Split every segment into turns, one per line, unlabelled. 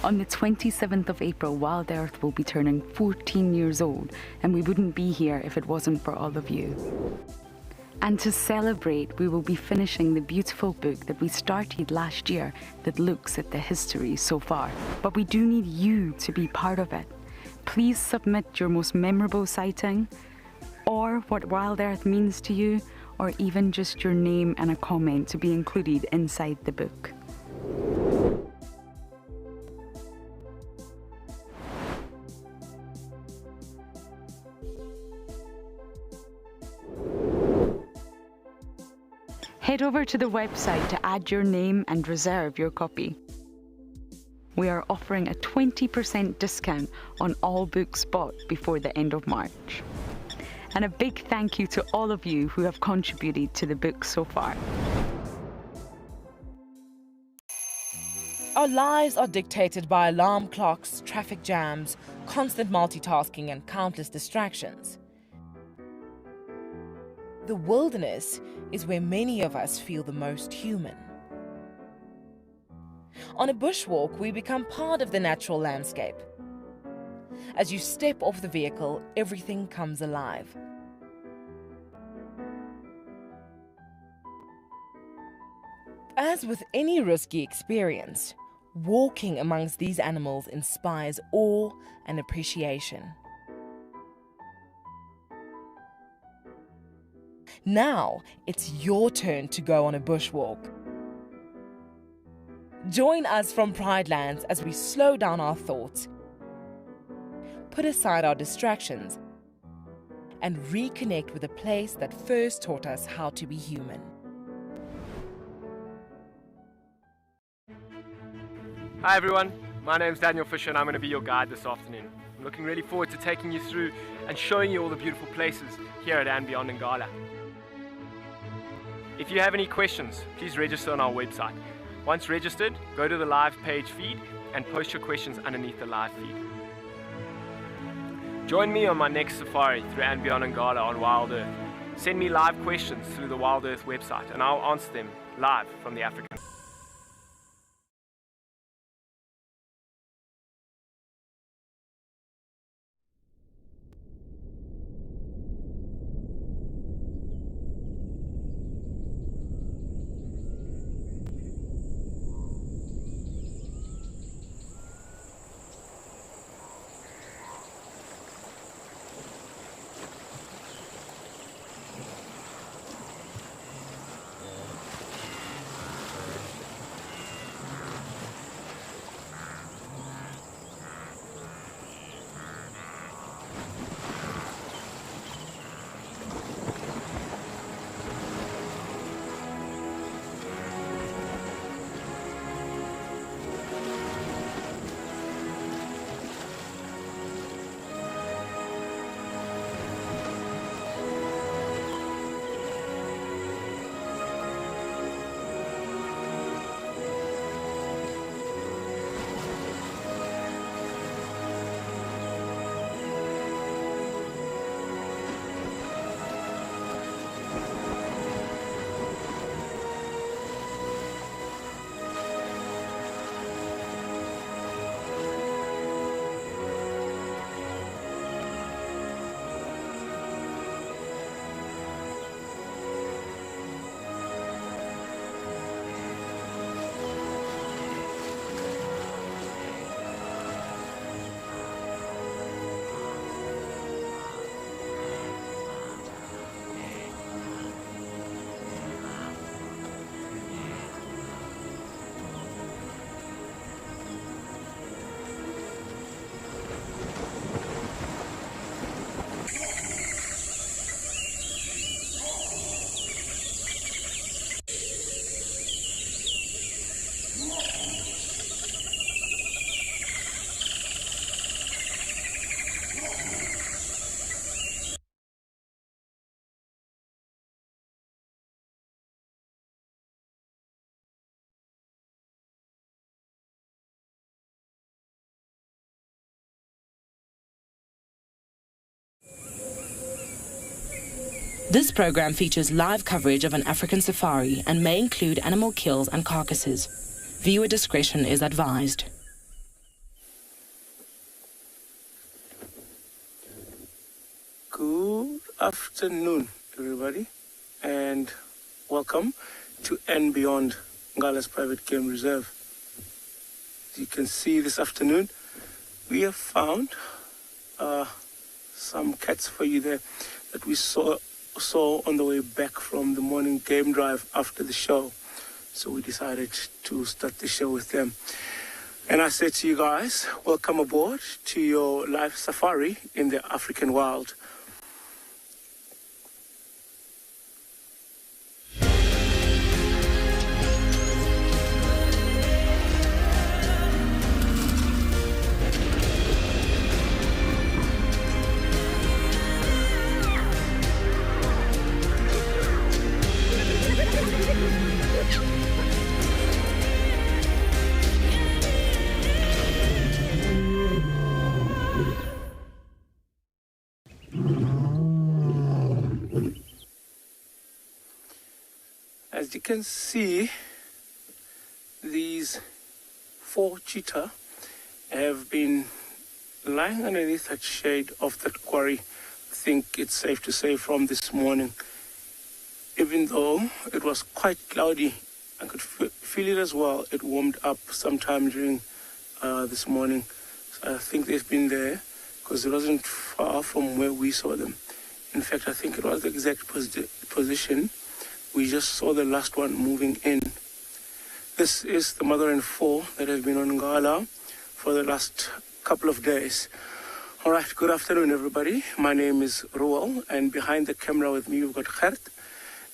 On the 27th of April, WildEarth will be turning 14 years old, and we wouldn't be here if it wasn't for all of you. And to celebrate, we will be finishing the beautiful book that we started last year that looks at the history so far. But we do need you to be part of it. Please submit your most memorable sighting, or what WildEarth means to you, or even just your name and a comment to be included inside the book. Head over to the website to add your name and reserve your copy. We are offering a 20% discount on all books bought before the end of March. And a big thank you to all of you who have contributed to the book so far.
Our lives are dictated by alarm clocks, traffic jams, constant multitasking, and countless distractions. The wilderness is where many of us feel the most human. On a bushwalk, we become part of the natural landscape. As you step off the vehicle, everything comes alive. As with any risky experience, walking amongst these animals inspires awe and appreciation. Now, it's your turn to go on a bushwalk. Join us from Pride Lands as we slow down our thoughts, put aside our distractions, and reconnect with a place that first taught us how to be human.
Hi everyone, my name's Daniel Fisher and I'm going to be your guide this afternoon. I'm looking really forward to taking you through and showing you all the beautiful places here at andBeyond in Ngala. If you have any questions, please register on our website. Once registered, go to the live page feed and post your questions underneath the live feed. Join me on my next safari through andBeyond in Ngala on WildEarth. Send me live questions through the WildEarth website and I'll answer them live from the African.
This program features live coverage of an African safari and may include animal kills and carcasses. Viewer discretion is advised.
afternoon, everybody, and welcome to andBeyond, Ngala's Private Game Reserve. As you can see this afternoon, we have found some cats for you there that we saw on the way back from the morning game drive after the show. So we decided to start the show with them. And I said to you guys, welcome aboard to your live safari in the African wild. As you can see, these 4 cheetah have been lying underneath that shade of that quarry. I think it's safe to say from this morning. Even though it was quite cloudy, I could feel it as well. It warmed up sometime during this morning. So I think they've been there because it wasn't far from where we saw them. In fact, I think it was the exact position. We just saw the last one moving in. This is the mother and 4 that have been on Ngala for the last couple of days. All right, good afternoon, everybody. My name is Ruel, and behind the camera with me, we've got Gert.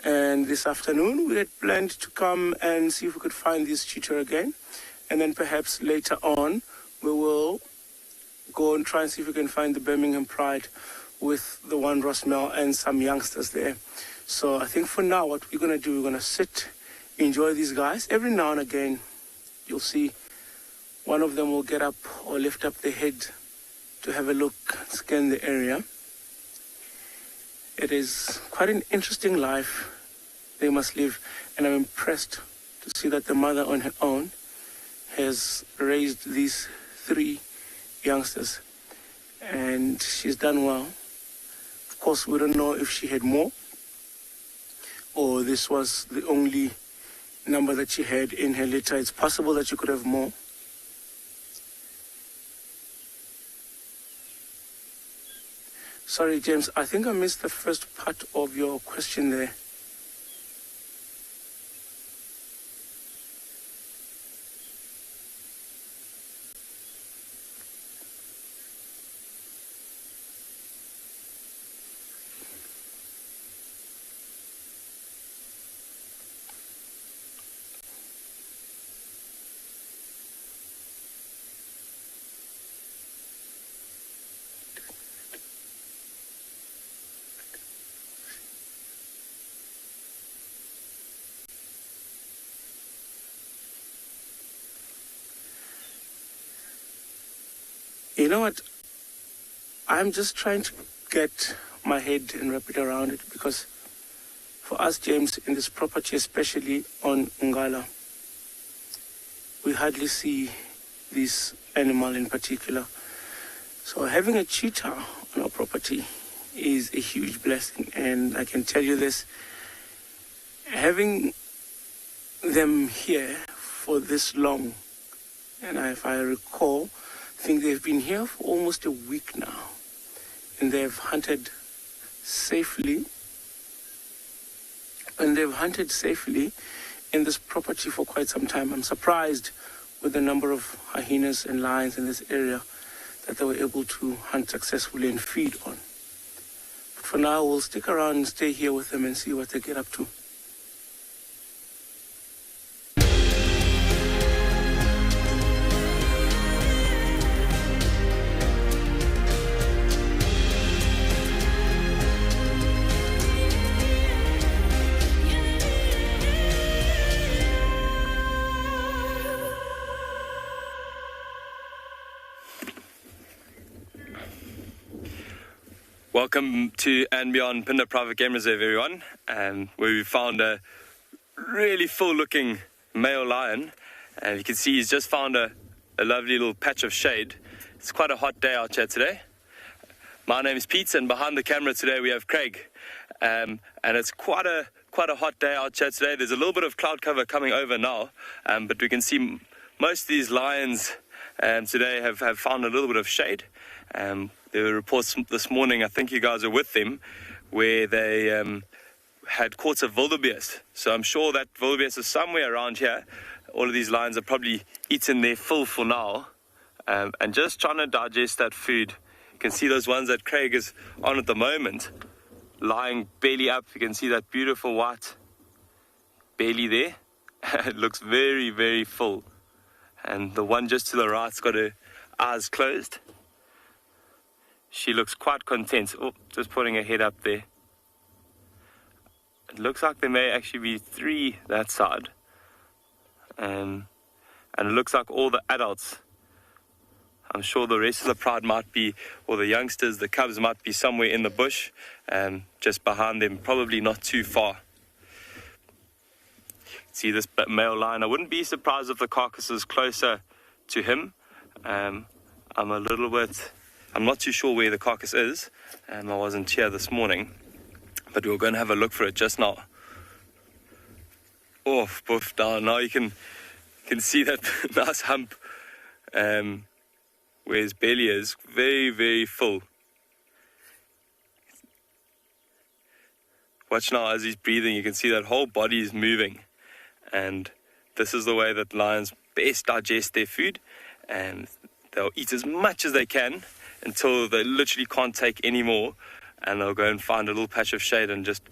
And this afternoon, we had planned to come and see if we could find this cheetah again. And then perhaps later on, we will go and try and see if we can find the Birmingham Pride with the one Rosmel and some youngsters there. So I think for now, what we're going to do, we're going to sit, enjoy these guys. Every now and again, you'll see one of them will get up or lift up the head to have a look, scan the area. It is quite an interesting life they must live, and I'm impressed to see that the mother on her own has raised these 3 youngsters, and she's done well. Of course, we don't know if she had more, or this was the only number that she had in her litter. It's possible that she could have more. Sorry, James, I think I missed the first part of your question there. You know what? I'm just trying to get my head and wrap it around it, because for us, James, in this property, especially on Ngala, we hardly see this animal in particular. So having a cheetah on our property is a huge blessing. And I can tell you this, having them here for this long, and if I recall, I think they've been here for almost a week now, and they've hunted safely. And they've hunted safely in this property for quite some time. I'm surprised with the number of hyenas and lions in this area that they were able to hunt successfully and feed on. But for now, we'll stick around and stay here with them and see what they get up to.
Welcome to andBeyond Phinda Private Game Reserve, everyone, where we found a really full-looking male lion. And you can see he's just found a lovely little patch of shade. It's quite a hot day out here today.
My name is Pete, and behind the camera today we have Craig. And it's quite a hot day out here today. There's a little bit of cloud cover coming over now, but we can see most of these lions today have found a little bit of shade. There were reports this morning, I think you guys are with them, where they had caught a wildebeest. So I'm sure that wildebeest is somewhere around here. All of these lions are probably eaten their fill for now, and just trying to digest that food. You can see those ones that Craig is on at the moment, lying belly up. You can see that beautiful white belly there. It looks very, very full. And the one just to the right's got her eyes closed. She looks quite content. Oh, just putting her head up there. It looks like there may actually be 3 that side. And it looks like all the adults, I'm sure the rest of the pride might be, or the youngsters, the cubs might be somewhere in the bush, just behind them, probably not too far. See this male lion. I wouldn't be surprised if the carcass is closer to him. I'm not too sure where the carcass is. I wasn't here this morning, but we were going to have a look for it just now. Oh, boof, down. Now you can see that nice hump where his belly is. Very, very full. Watch now as he's breathing. You can see that whole body is moving. And this is the way that lions best digest their food. And they'll eat as much as they can until they literally can't take any more. And they'll go and find a little patch of shade and just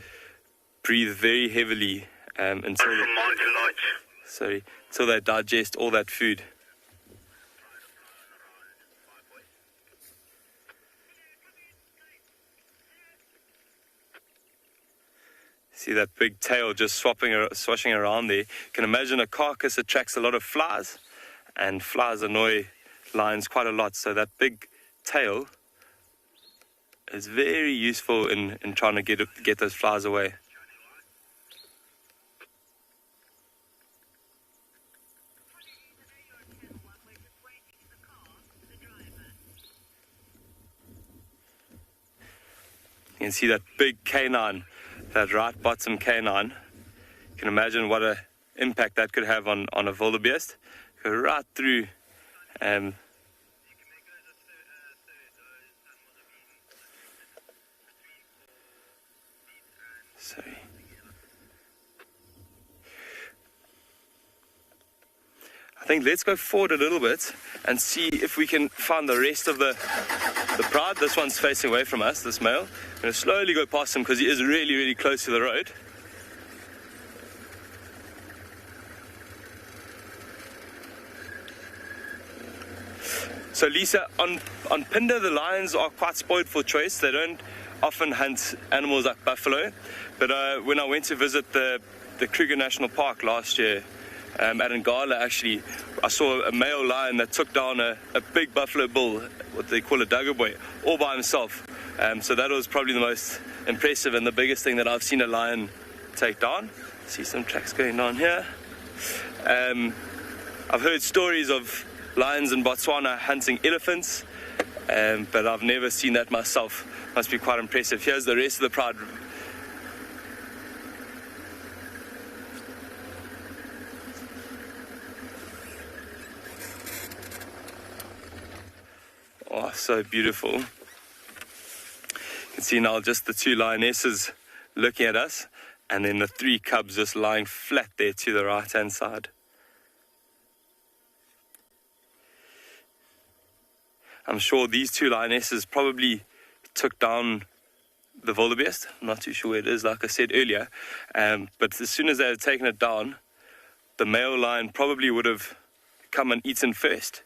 breathe very heavily until they digest all that food. See that big tail just swashing around there. You can imagine a carcass attracts a lot of flies, and flies annoy lions quite a lot. So that big tail is very useful in trying to get those flies away. You can see that big canine, that right bottom canine. You can imagine what an impact that could have on a wildebeest. Go right through. Sorry. I think let's go forward a little bit and see if we can find the rest of the pride. This one's facing away from us, this male. I'm going to slowly go past him because he is really, really close to the road. So Lisa, on Phinda, the lions are quite spoiled for choice. They don't often hunt animals like buffalo. But when I went to visit the Kruger National Park last year, at Ngala actually, I saw a male lion that took down a big buffalo bull, what they call a dugger all by himself. So that was probably the most impressive and the biggest thing that I've seen a lion take down. See some tracks going on here. I've heard stories of lions in Botswana hunting elephants, but I've never seen that myself. Must be quite impressive. Here's the rest of the pride. Oh, so beautiful. You can see now just the 2 lionesses looking at us, and then the 3 cubs just lying flat there to the right-hand side. I'm sure these 2 lionesses probably took down the wildebeest. I'm not too sure where it is, like I said earlier. But as soon as they had taken it down, the male lion probably would have come and eaten first.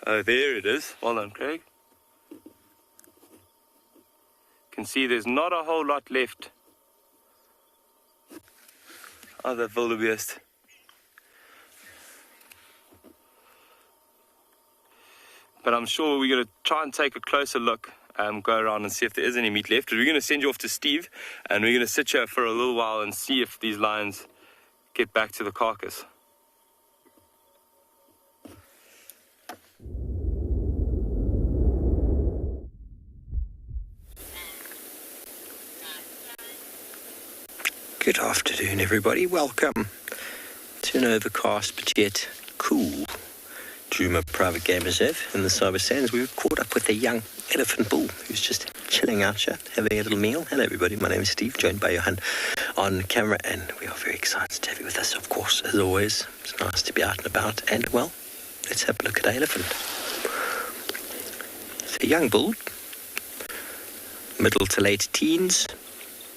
Oh, there it is. Well done, Craig. You can see there's not a whole lot left of the wildebeest. But I'm sure we're going to try and take a closer look, go around and see if there is any meat left. We're going to send you off to Steve, and we're going to sit here for a little while and see if these lions get back to the carcass.
Good afternoon, everybody. Welcome to an overcast but yet cool Djuma Private Game Reserve in the Sabi Sands. We were caught up with a young elephant bull who's just chilling out here, having a little meal. Hello, everybody. My name is Steve, joined by Johan on camera, and we are very excited to have you with us, of course, as always. It's nice to be out and about. And, well, let's have a look at our elephant. It's a young bull, middle to late teens.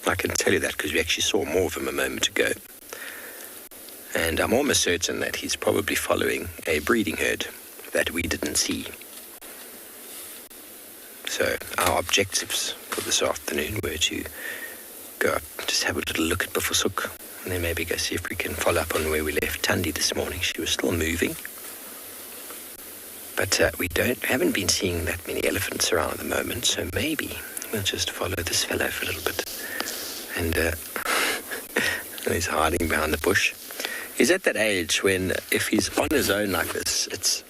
I can tell you that because we actually saw more of him a moment ago. And I'm almost certain that he's probably following a breeding herd that we didn't see. So our objectives for this afternoon were to go up, just have a little look at Bufosuk, and then maybe go see if we can follow up on where we left Thandi this morning. She was still moving. But we haven't been seeing that many elephants around at the moment, so maybe we'll just follow this fellow for a little bit. And he's hiding behind the bush. He's at that age when, if he's on his own like this, it's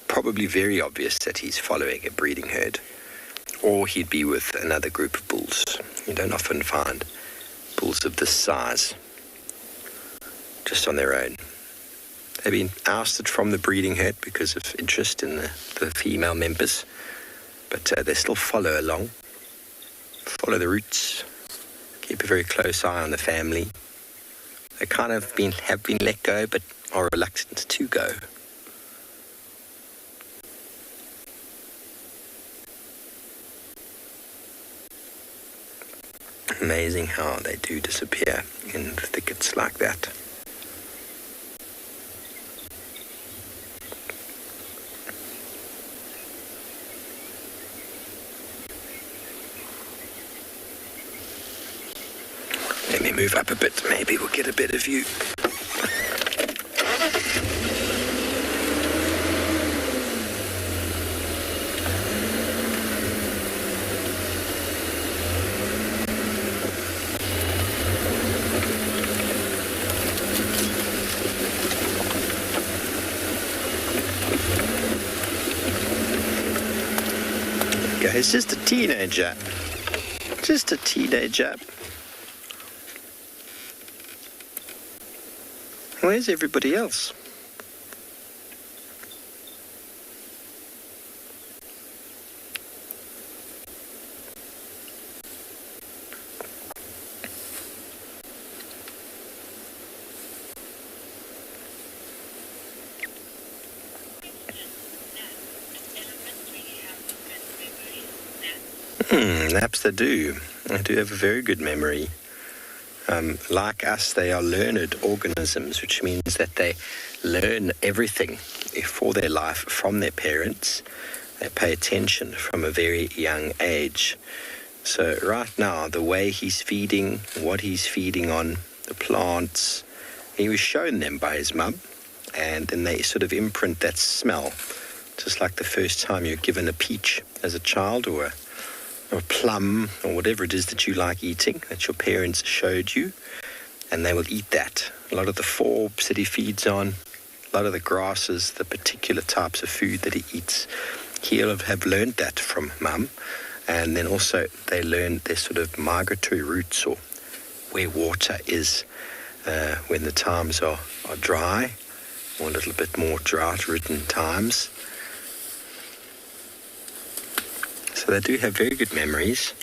probably very obvious that he's following a breeding herd, or he'd be with another group of bulls. You don't often find bulls of this size just on their own. They've been ousted from the breeding herd because of interest in the female members, but they still follow along, follow the roots, keep a very close eye on the family. They kind of have been let go, but are reluctant to go. Amazing how they do disappear in the thickets like that. Let me move up a bit, maybe we'll get a better view. It's just a teenager. Just a teenager. Where's everybody else? Perhaps they do. They do have a very good memory. Like us, they are learned organisms, which means that they learn everything for their life from their parents. They pay attention from a very young age. So right now, the way he's feeding, what he's feeding on, the plants, he was shown them by his mum, and then they sort of imprint that smell, just like the first time you're given a peach as a child, or a plum, or whatever it is that you like eating, that your parents showed you, and they will eat that. A lot of the forbs that he feeds on, a lot of the grasses, the particular types of food that he eats, he'll have learned that from mum. And then also they learn their sort of migratory routes, or where water is when the times are dry, or a little bit more drought-ridden times. So they do have very good memories.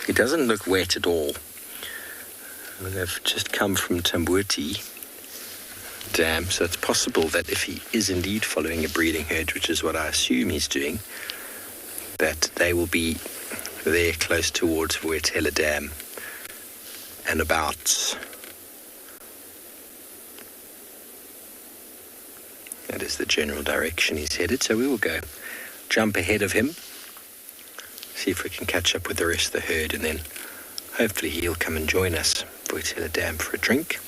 He doesn't look wet at all. They've just come from Tambuti Dam, so it's possible that if he is indeed following a breeding herd, which is what I assume he's doing, that they will be there close towards Vuetela Dam and about. That is the general direction he's headed, so we will go jump ahead of him, see if we can catch up with the rest of the herd, and then hopefully he'll come and join us at Vuetela Dam for a drink.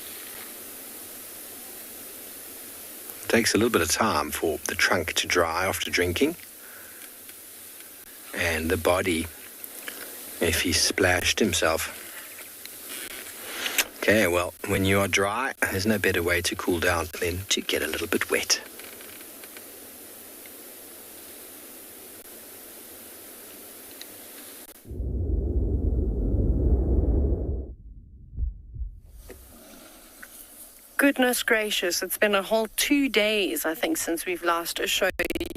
It takes a little bit of time for the trunk to dry after drinking, and the body, if he's splashed himself. Okay, well, when you are dry, there's no better way to cool down than to get a little bit wet.
Goodness gracious, it's been a whole 2 days, I think, since we've last showed you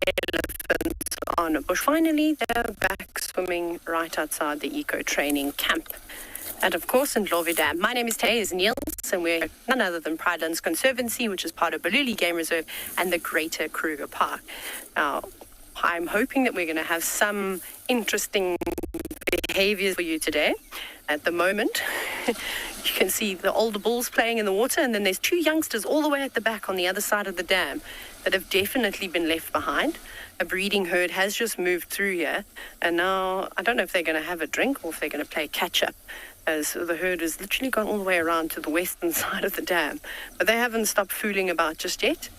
elephants on a bush. Finally, they're back swimming right outside the eco-training camp. And of course, in Ndlovu Dam. My name is Niels, and we're none other than Pridelands Conservancy, which is part of Tswalu Game Reserve and the Greater Kruger Park. Now, I'm hoping that we're going to have some interesting behaviors for you today. At the moment, you can see the older bulls playing in the water, and then there's 2 youngsters all the way at the back on the other side of the dam that have definitely been left behind. A breeding herd has just moved through here, and now I don't know if they're going to have a drink or if they're going to play catch-up, as the herd has literally gone all the way around to the western side of the dam. But they haven't stopped fooling about just yet.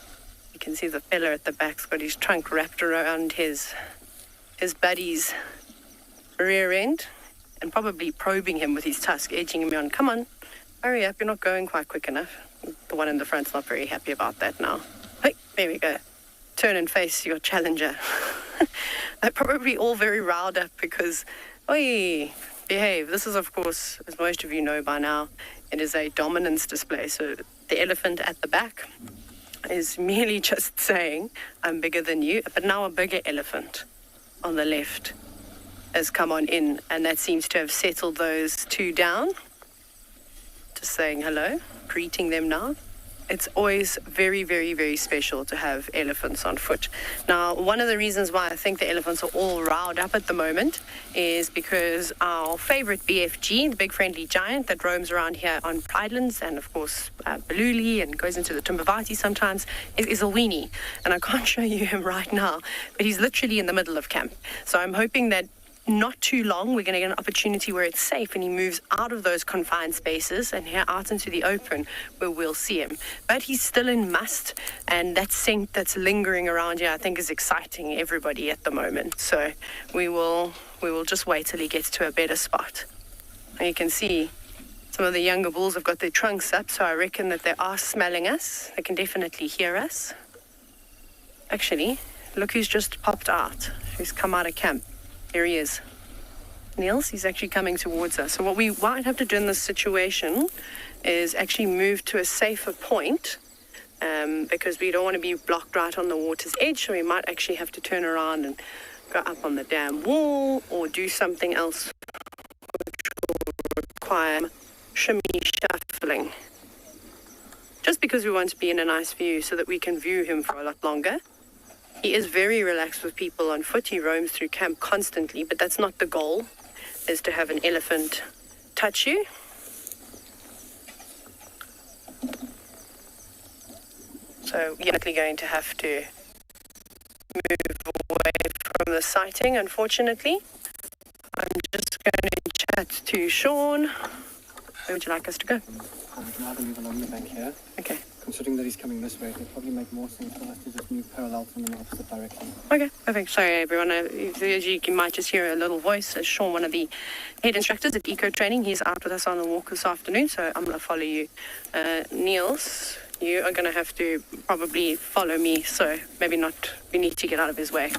You can see the fella at the back's got his trunk wrapped around his buddy's rear end and probably probing him with his tusk, edging him on. Come on, hurry up, you're not going quite quick enough. The one in the front's not very happy about that now. Hey, there we go. Turn and face your challenger. They're probably all very riled up because, oi, behave. This is, of course, as most of you know by now, it is a dominance display. So the elephant at the back is merely just saying, I'm bigger than you. But now a bigger elephant on the left has come on in, and that seems to have settled those 2 down. Just saying hello, greeting them now. It's always very, very, very special to have elephants on foot. Now, one of the reasons why I think the elephants are all riled up at the moment is because our favorite BFG, the big friendly giant that roams around here on Pridelands and, of course, Baluli and goes into the Timbavati sometimes, is a weenie. And I can't show you him right now, but he's literally in the middle of camp. So I'm hoping that not too long, we're going to get an opportunity where it's safe and he moves out of those confined spaces and here out into the open where we'll see him. But he's still in must, and that scent that's lingering around here I think is exciting everybody at the moment. So we will just wait till he gets to a better spot. And you can see some of the younger bulls have got their trunks up, so I reckon that they are smelling us. They can definitely hear us. Actually, look who's just popped out, who's come out of camp. There he is. Niels, he's actually coming towards us. So what we might have to do in this situation is actually move to a safer point because we don't want to be blocked right on the water's edge. So we might actually have to turn around and go up on the dam wall or do something else which will require shimmy shuffling. Just because we want to be in a nice view so that we can view him for a lot longer. He is very relaxed with people on foot. He roams through camp constantly, but that's not the goal, is to have an elephant touch you. So you're likely going to have to move away from the sighting, unfortunately. I'm just going to chat to Sean. Where would you like us to go?
I'd rather move along the bank here.
Okay.
Considering that he's coming this way, it would probably make more sense for us to just move parallel to him in the opposite direction.
Okay, perfect. Sorry, everyone. You might just hear a little voice. As Sean, one of the head instructors at Eco Training, he's out with us on the walk this afternoon, so I'm going to follow you. Niels, you are going to have to probably follow me, so maybe not. We need to get out of his way.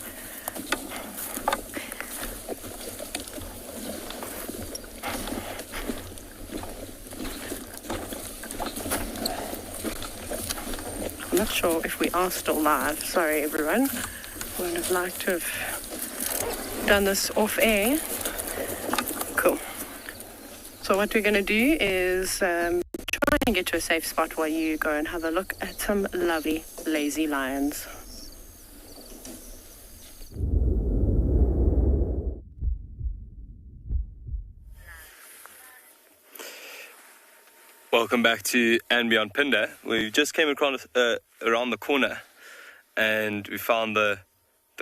I'm not sure if we are still live. Sorry, everyone. I would have liked to have done this off air. Cool. So what we're going to do is try and get to a safe spot while you go and have a look at some lovely lazy lions.
Welcome back to andBeyond Phinda. We just came across around the corner and we found the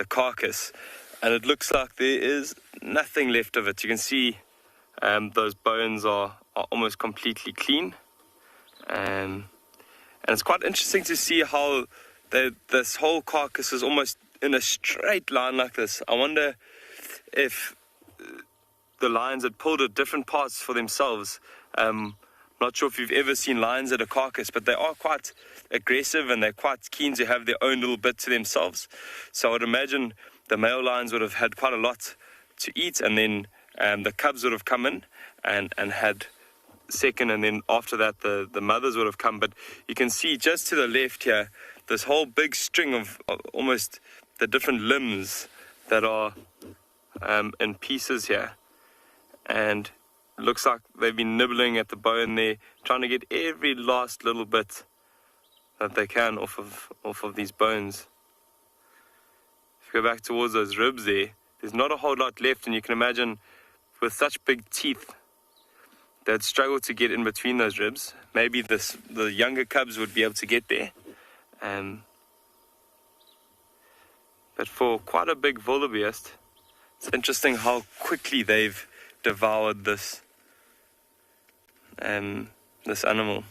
carcass, and it looks like there is nothing left of it. You can see those bones are almost completely clean, and it's quite interesting to see how this whole carcass is almost in a straight line like this. I wonder if the lions had pulled at different parts for themselves. Not sure if you've ever seen lions at a carcass, but they are quite aggressive and they're quite keen to have their own little bit to themselves. So I would imagine the male lions would have had quite a lot to eat, and then the cubs would have come in and had second, and then after that the mothers would have come. But you can see just to the left here this whole big string of almost the different limbs that are in pieces here, and it looks like they've been nibbling at the bone there, trying to get every last little bit that they can off of these bones. If you go back towards those ribs there's not a whole lot left, and you can imagine with such big teeth they'd struggle to get in between those ribs. Maybe the younger cubs would be able to get there. But for quite a big wildebeest, it's interesting how quickly they've devoured this animal.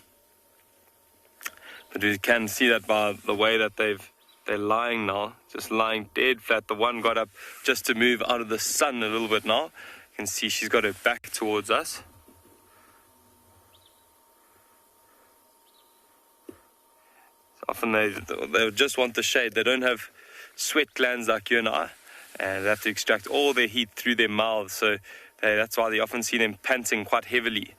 But we can see that by the way that they're lying now, just lying dead flat. The one got up just to move out of the sun a little bit now. You can see she's got her back towards us. Often they just want the shade. They don't have sweat glands like you and I, and they have to extract all their heat through their mouths. So that's why they often see them panting quite heavily.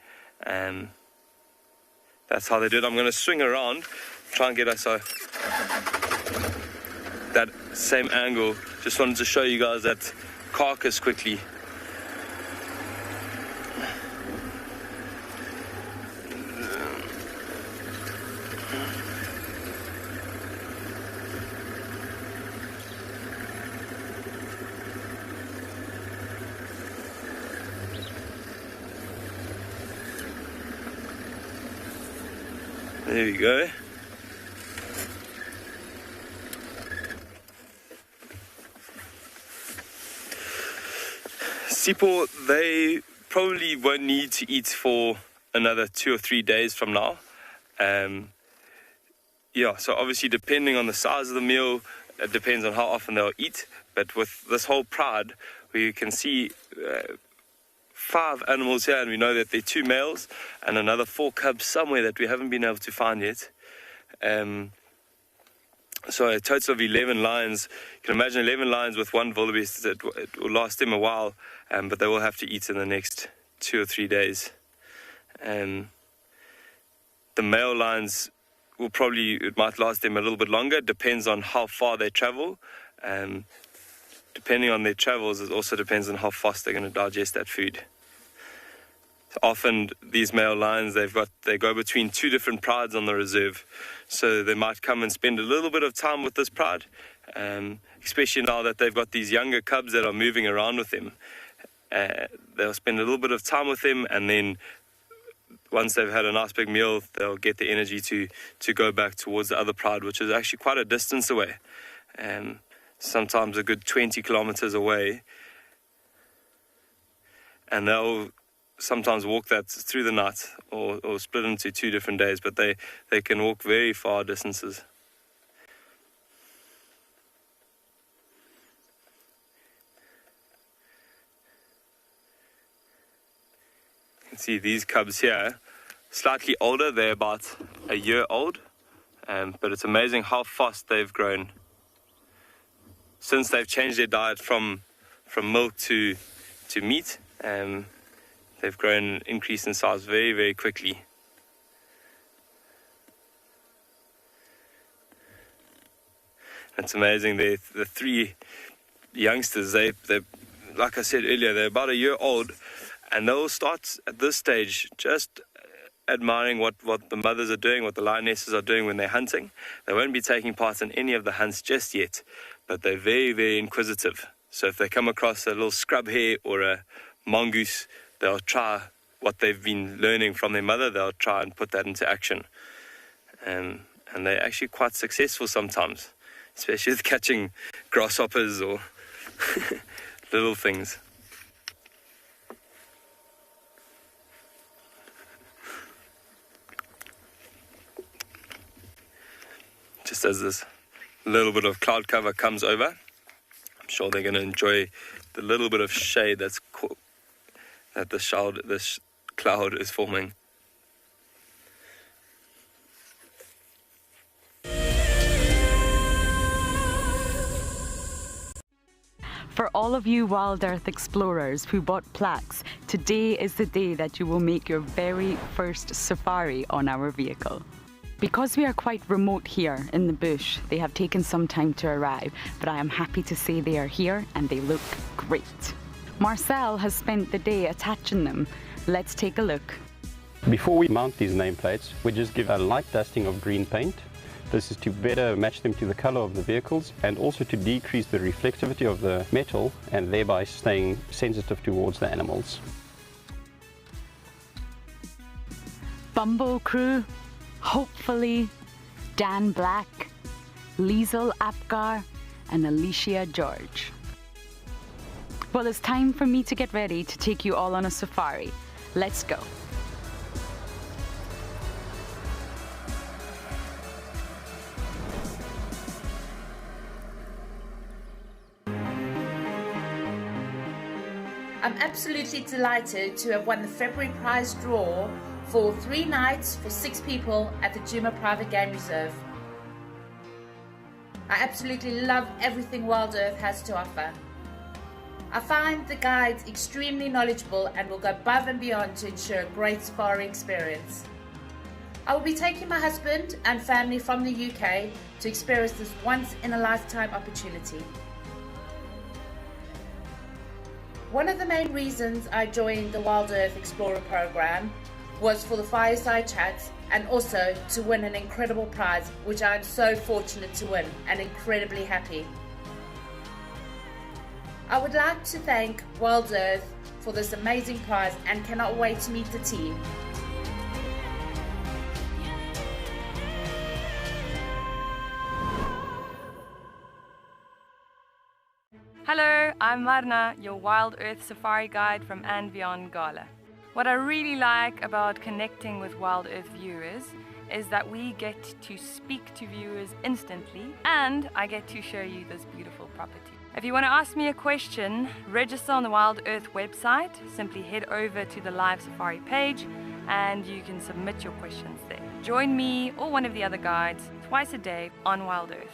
That's how they do it. I'm going to swing around, try and get us that same angle. Just wanted to show you guys that carcass quickly. There we go. Sipho, they probably won't need to eat for another 2 or 3 days from now. Yeah, so obviously depending on the size of the meal, it depends on how often they'll eat. But with this whole pride, we can see 5 animals here, and we know that there are 2 males and another 4 cubs somewhere that we haven't been able to find yet. So a total of 11 lions. You can imagine 11 lions with 1 wildebeest. It will last them a while, but they will have to eat in the next 2 or 3 days. The male lions will it might last them a little bit longer. Depends on how far they travel. Depending on their travels, it also depends on how fast they're going to digest that food. Often these male lions, they go between 2 different prides on the reserve, so they might come and spend a little bit of time with this pride, especially now that they've got these younger cubs that are moving around with them. They'll spend a little bit of time with them, and then once they've had a nice big meal, they'll get the energy to go back towards the other pride, which is actually quite a distance away, sometimes a good 20 kilometers away, and they'll sometimes walk that through the night or split into 2 different days, but they can walk very far distances. You can see these cubs here, slightly older, they're about a year old, but it's amazing how fast they've grown since they've changed their diet from milk to meat. They've grown, increased in size very, very quickly. It's amazing. The 3 youngsters, they like I said earlier, they're about a year old, and they'll start at this stage just admiring what the mothers are doing, what the lionesses are doing when they're hunting. They won't be taking part in any of the hunts just yet, but they're very, very inquisitive. So if they come across a little scrub hare or a mongoose, they'll try what they've been learning from their mother, they'll try and put that into action. And they're actually quite successful sometimes, especially with catching grasshoppers or little things. Just as this little bit of cloud cover comes over, I'm sure they're going to enjoy the little bit of shade that this cloud is forming.
For all of you WildEarth explorers who bought plaques, today is the day that you will make your very first safari on our vehicle. Because we are quite remote here in the bush, they have taken some time to arrive, but I am happy to say they are here and they look great. Marcel has spent the day attaching them. Let's take a look.
Before we mount these nameplates, we just give a light dusting of green paint. This is to better match them to the color of the vehicles and also to decrease the reflectivity of the metal and thereby staying sensitive towards the animals.
Bumbo crew, hopefully Dan Black, Liesel Apgar and Alicia George. Well, it's time for me to get ready to take you all on a safari. Let's go.
I'm absolutely delighted to have won the February prize draw for 3 nights for 6 people at the Djuma Private Game Reserve. I absolutely love everything WildEarth has to offer. I find the guides extremely knowledgeable and will go above and beyond to ensure a great safari experience. I will be taking my husband and family from the UK to experience this once-in-a-lifetime opportunity. One of the main reasons I joined the WildEarth Explorer program was for the fireside chats and also to win an incredible prize, which I am so fortunate to win and incredibly happy. I would like to thank WildEarth for this amazing prize and cannot wait to meet the team.
Hello, I'm Marna, your WildEarth Safari Guide from andBeyond Ngala. What I really like about connecting with WildEarth viewers is that we get to speak to viewers instantly and I get to show you this beautiful property. If you want to ask me a question, register on the WildEarth website. Simply head over to the live safari page and you can submit your questions there. Join me or one of the other guides twice a day on WildEarth.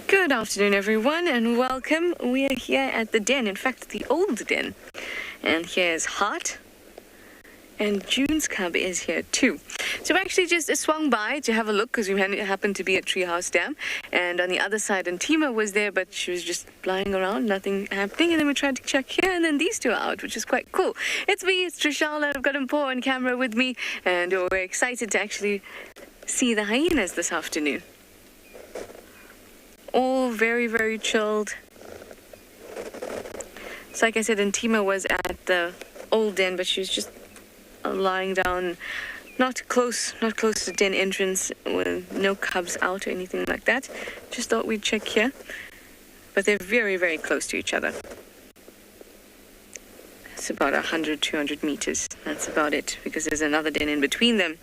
Good afternoon, everyone, and welcome. We are here at the den, in fact, the old den. And here's Hart, and June's cub is here too. So we actually just swung by to have a look because we happened to be at Treehouse Dam. And on the other side, Antima was there, but she was just lying around, nothing happening. And then we tried to check here, and then these two are out, which is quite cool. It's me, it's Trishala. I've got Mpo on camera with me, and we're excited to actually see the hyenas this afternoon. All very, very chilled. So like I said, Antima was at the old den, but she was just lying down, not close to the den entrance, with no cubs out or anything like that. Just thought we'd check here. But they're very, very close to each other. It's about 100, 200 meters. That's about it, because there's another den in between them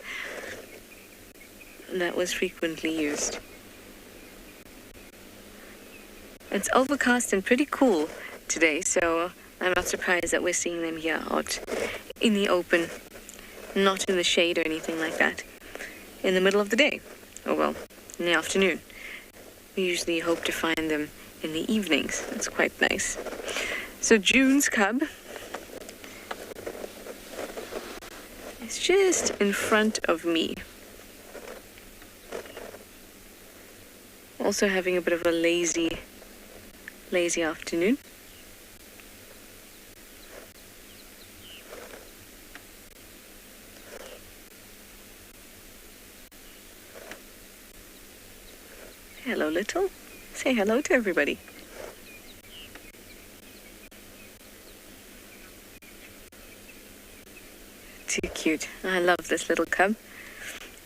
that was frequently used. It's overcast and pretty cool today, so I'm not surprised that we're seeing them here out in the open, not in the shade or anything like that, in the middle of the day, or well, in the afternoon. We usually hope to find them in the evenings. That's quite nice. So June's cub is just in front of me. Also having a bit of a lazy afternoon. Hello, little. Say hello to everybody. Too cute. I love this little cub.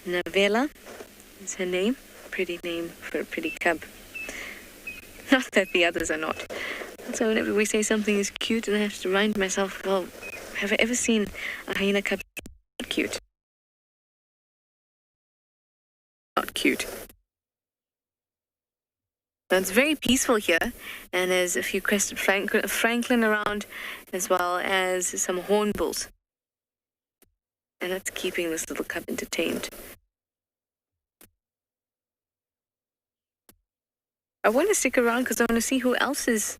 Navela is her name. Pretty name for a pretty cub. Not that the others are not. So whenever we say something is cute, and I have to remind myself, well, have I ever seen a hyena cub not cute? Not cute. Now it's very peaceful here, and there's a few crested francolin around, as well as some hornbills. And that's keeping this little cub entertained. I want to stick around because I want to see who else is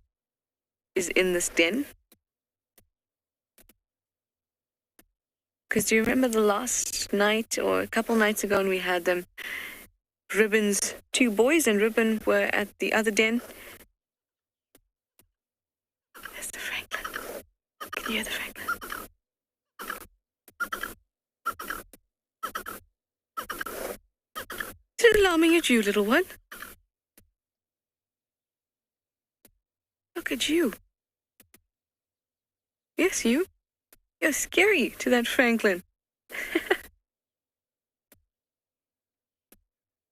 in this den. Because do you remember the last night or a couple nights ago when we had them, Ribbon's two boys and Ribbon were at the other den? There's the Franklin. Can you hear the Franklin? Is it alarming at you, little one? Look at you. Yes, you. You're scary to that Franklin.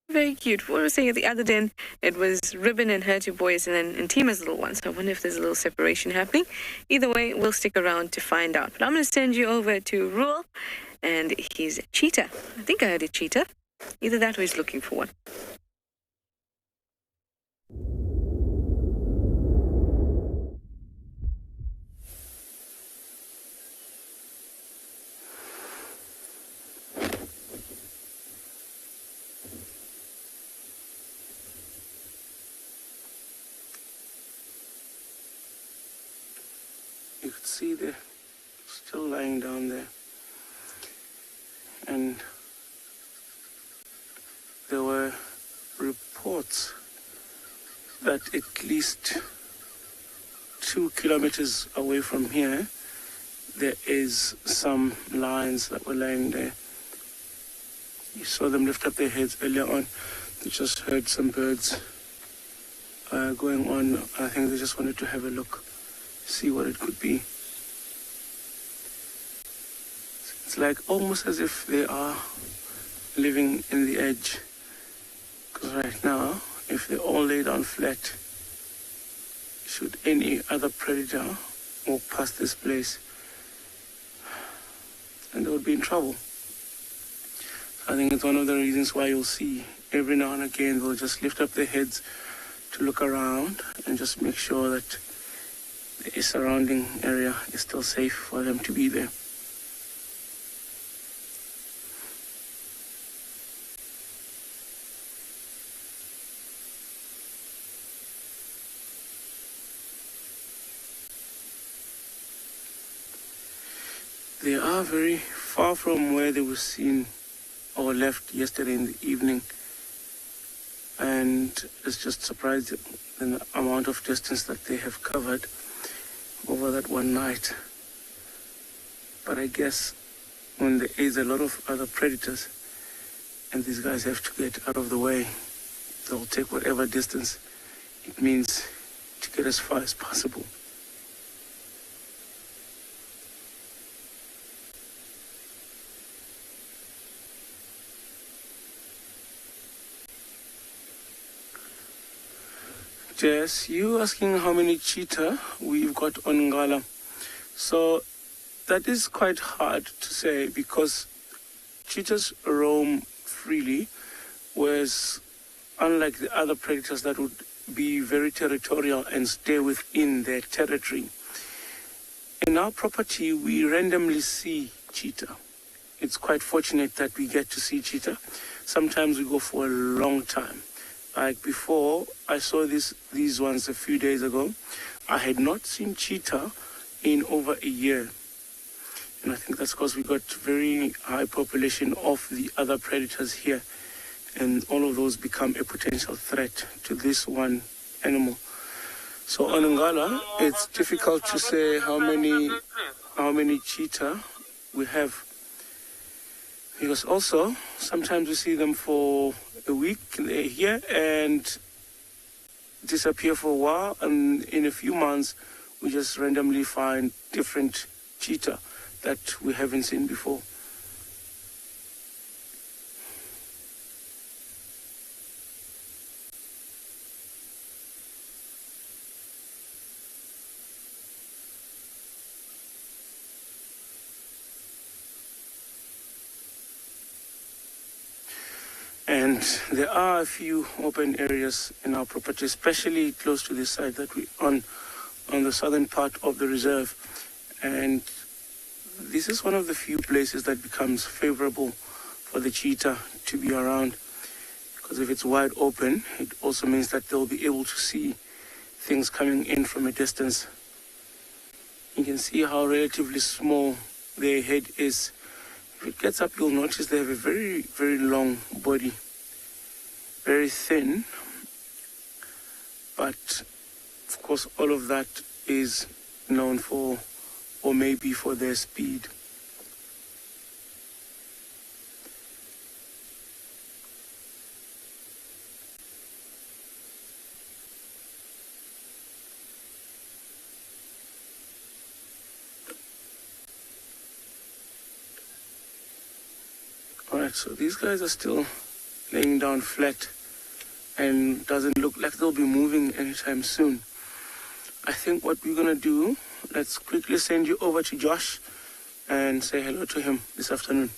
Very cute. What was I saying at the other den? It was Ribbon and her two boys and then Intima's little one. So I wonder if there's a little separation happening. Either way, we'll stick around to find out. But I'm going to send you over to Rule and he's Cheetah. I think I heard a cheetah. Either that or he's looking for one.
You could see they're still lying down there. And there were reports that at least 2 kilometers away from here, there is some lions that were lying there. You saw them lift up their heads earlier on. They just heard some birds going on. I think they just wanted to have a look, see what it could be. It's like almost as if they are living in the edge. Because right now, if they all lay down flat, should any other predator walk past this place, and they would be in trouble. I think it's one of the reasons why you'll see every now and again they'll just lift up their heads to look around and just make sure that the surrounding area is still safe for them to be there. They are very far from where they were seen or left yesterday in the evening, and it's just surprising the amount of distance that they have covered over that one night. But I guess when there is a lot of other predators and these guys have to get out of the way, they'll take whatever distance it means to get as far as possible. Jess, you asking how many cheetah we've got on Ngala. So that is quite hard to say because cheetahs roam freely, whereas unlike the other predators that would be very territorial and stay within their territory. In our property, we randomly see cheetah. It's quite fortunate that we get to see cheetah. Sometimes we go for a long time. Like before, I saw these ones a few days ago. I had not seen cheetah in over a year. And I think that's because we got very high population of the other predators here. And all of those become a potential threat to this one animal. So on Ngala, it's difficult to say how many cheetah we have. Because also, sometimes we see them for a week, they're here and disappear for a while, and in a few months, we just randomly find different cheetah that we haven't seen before. And there are a few open areas in our property, especially close to this side that we on the southern part of the reserve. And this is one of the few places that becomes favorable for the cheetah to be around, because if it's wide open, it also means that they'll be able to see things coming in from a distance. You can see how relatively small their head is. If it gets up, you'll notice they have a very, very long body, very thin, but of course all of that is known for, or maybe for, their speed. Alright, so these guys are still laying down flat and doesn't look like they'll be moving anytime soon. I think what we're gonna do, let's quickly send you over to Josh and say hello to him this afternoon.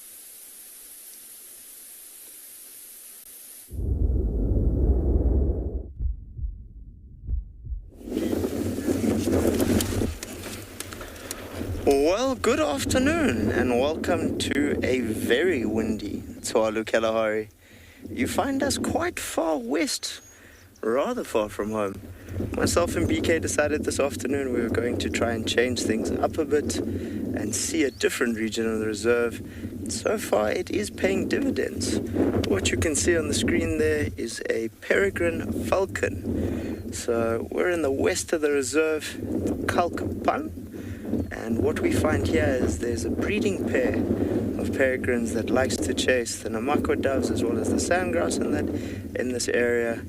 Well, good afternoon and welcome to a very windy Tswalu Kalahari. You find us quite far west, rather far from home. Myself and BK decided this afternoon we were going to try and change things up a bit and see a different region of the reserve. So far it is paying dividends. What you can see on the screen there is a peregrine falcon. So we're in the west of the reserve, Kalkapan. And what we find here is there's a breeding pair of peregrines that likes to chase the namakwa doves as well as the sandgrouse in this area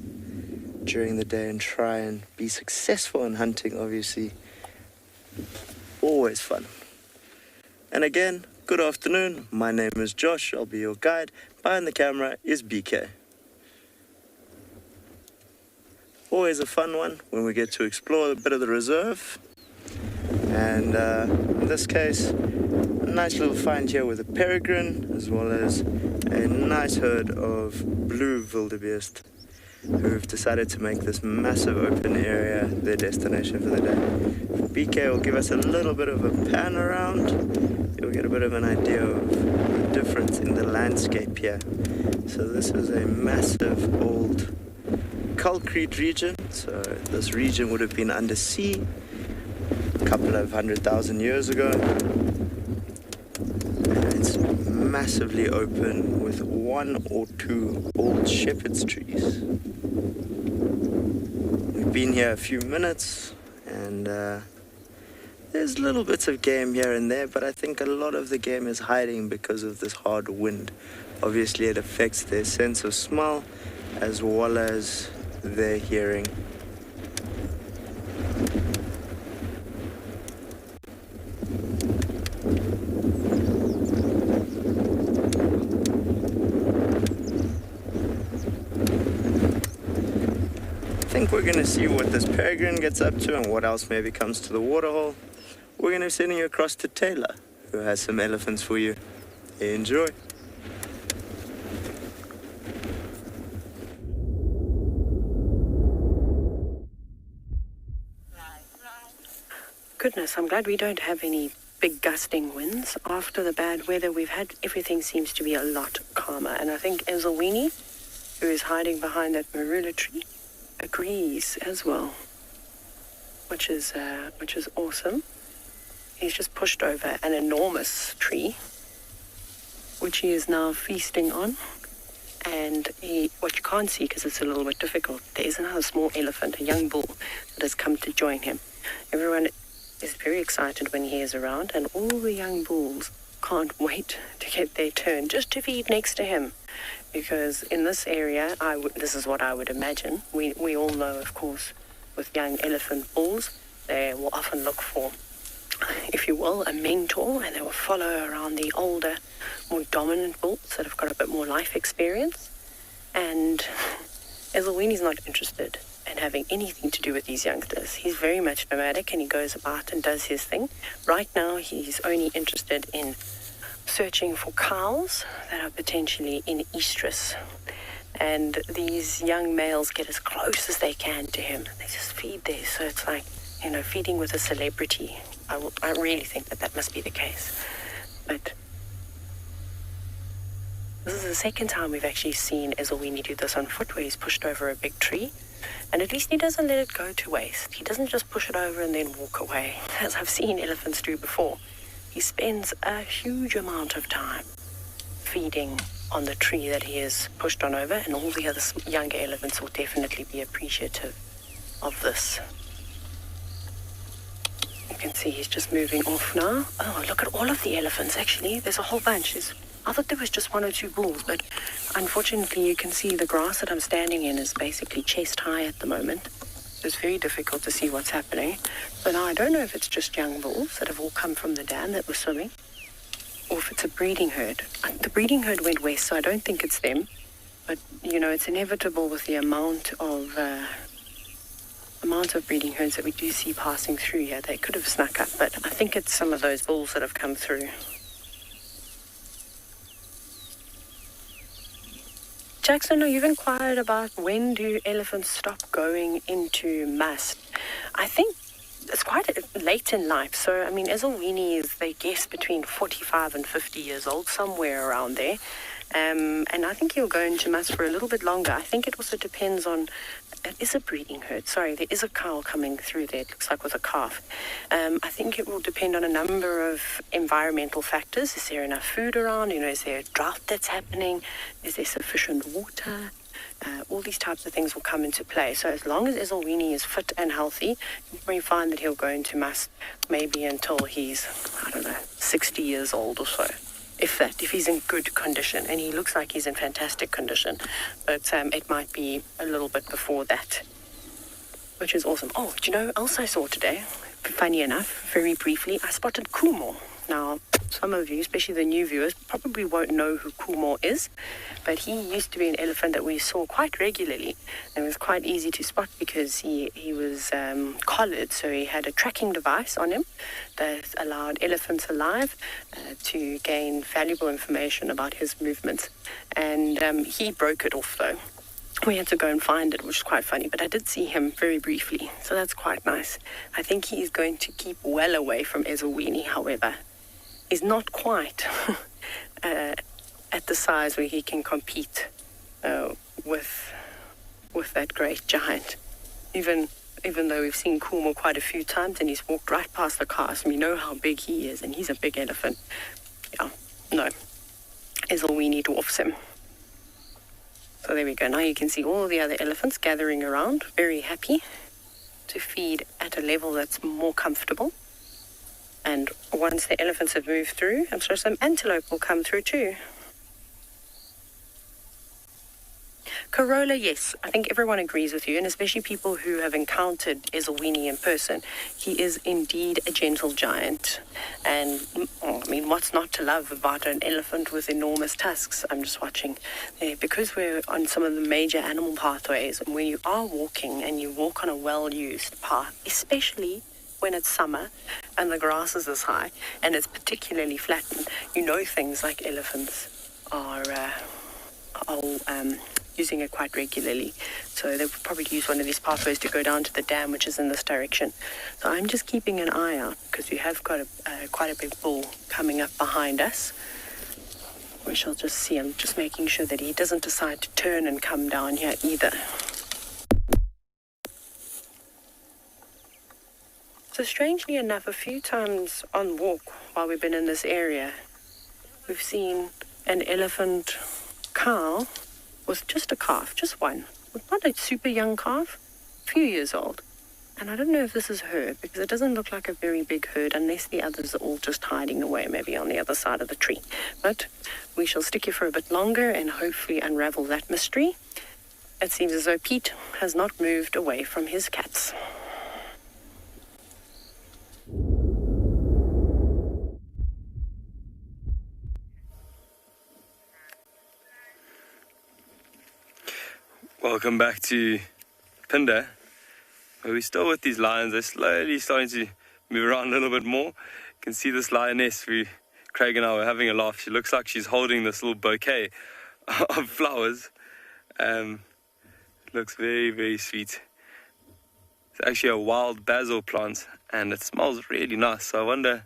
during the day and try and be successful in hunting, obviously. Always fun. And again, good afternoon. My name is Josh. I'll be your guide. Behind the camera is BK. Always a fun one when we get to explore a bit of the reserve. And in this case, a nice little find here with a peregrine as well as a nice herd of blue wildebeest who've decided to make this massive open area their destination for the day. BK will give us a little bit of a pan around. You'll get a bit of an idea of the difference in the landscape here. So this is a massive old concrete region. So this region would have been under sea a couple of 100,000 years ago, and it's massively open with one or two old shepherd's trees. We've been here a few minutes and there's little bits of game here and there, but I think a lot of the game is hiding because of this hard wind. Obviously it affects their sense of smell as well as their hearing. I think we're going to see what this peregrine gets up to and what else maybe comes to the waterhole. We're going to be sending you across to Taylor, who has some elephants for you. Enjoy.
Goodness, I'm glad we don't have any big gusting winds. After the bad weather we've had, everything seems to be a lot calmer. And I think Ezulwini, who is hiding behind that marula tree, agrees as well, which is awesome. He's just pushed over an enormous tree, which he is now feasting on. And what you can't see, because it's a little bit difficult, there is another small elephant, a young bull, that has come to join him. Everyone is very excited when he is around, and all the young bulls can't wait to get their turn just to feed next to him. Because in this area, this is what I would imagine. We all know, of course, with young elephant bulls, they will often look for, if you will, a mentor, and they will follow around the older, more dominant bulls that have got a bit more life experience. And Ezulwini's not interested in having anything to do with these youngsters. He's very much nomadic and he goes about and does his thing. Right now, he's only interested in searching for cows that are potentially in estrus. And these young males get as close as they can to him. They just feed there. So it's like, feeding with a celebrity. I really think that must be the case. But this is the second time we've actually seen Ezulwini do this on foot, where he's pushed over a big tree. And at least he doesn't let it go to waste. He doesn't just push it over and then walk away, as I've seen elephants do before. He spends a huge amount of time feeding on the tree that he has pushed on over, and all the other younger elephants will definitely be appreciative of this. You can see he's just moving off now. Oh, look at all of the elephants, actually. There's a whole bunch. I thought there was just 1 or 2 bulls, but unfortunately you can see the grass that I'm standing in is basically chest high at the moment. It's very difficult to see what's happening. But now I don't know if it's just young bulls that have all come from the dam that were swimming, or if it's a breeding herd. The breeding herd went west, so I don't think it's them. But, you know, it's inevitable with the amount of breeding herds that we do see passing through here. They could have snuck up, but I think it's some of those bulls that have come through. Jackson, you've inquired about when do elephants stop going into must. I think it's quite late in life. So, I mean, Ezulwini is, they guess, between 45 and 50 years old, somewhere around there. And I think he'll go into must for a little bit longer. I think it also depends on, it is a breeding herd. Sorry, there is a cow coming through there, it looks like with a calf. I think it will depend on a number of environmental factors. Is there enough food around? You know, is there a drought that's happening? Is there sufficient water? All these types of things will come into play. So as long as Ezulwini is fit and healthy, we find that he'll go into must maybe until he's, 60 years old or so. If he's in good condition, and he looks like he's in fantastic condition, but it might be a little bit before that, which is awesome. Oh, do you know, else I saw today, funny enough, very briefly, I spotted Kumo. Now, some of you, especially the new viewers, probably won't know who Kumo is, but he used to be an elephant that we saw quite regularly, and it was quite easy to spot because he was collared, so he had a tracking device on him that allowed elephants alive to gain valuable information about his movements. And he broke it off, though. We had to go and find it, which is quite funny, but I did see him very briefly, so that's quite nice. I think he is going to keep well away from Ezulwini, however. He's not quite at the size where he can compete with that great giant. Even though we've seen Kumo quite a few times and he's walked right past the cars, and we know how big he is, and he's a big elephant. Yeah, no. Ezulwini dwarfs him. So there we go. Now you can see all the other elephants gathering around, very happy to feed at a level that's more comfortable. And once the elephants have moved through, I'm sure some antelope will come through too. Corolla, yes, I think everyone agrees with you, and especially people who have encountered Ezulwini in person. He is indeed a gentle giant. And, what's not to love about an elephant with enormous tusks? I'm just watching there. Because we're on some of the major animal pathways, and when you are walking and you walk on a well-used path, especially when it's summer and the grass is this high and it's particularly flattened, you know things like elephants are using it quite regularly. So they'll probably use one of these pathways to go down to the dam, which is in this direction. So I'm just keeping an eye out because we have got quite a big bull coming up behind us. We shall just see. I'm just making sure that he doesn't decide to turn and come down here either. So strangely enough, a few times on walk while we've been in this area, we've seen an elephant cow with just a calf, just one, not a super young calf, a few years old. And I don't know if this is her, because it doesn't look like a very big herd unless the others are all just hiding away, maybe on the other side of the tree. But we shall stick here for a bit longer and hopefully unravel that mystery. It seems as though Pete has not moved away from his cats.
Welcome back to Phinda. We're still with these lions. They're slowly starting to move around a little bit more. You can see this lioness. Craig and I were having a laugh. She looks like she's holding this little bouquet of flowers. Looks very, very sweet. It's actually a wild basil plant and it smells really nice. So I wonder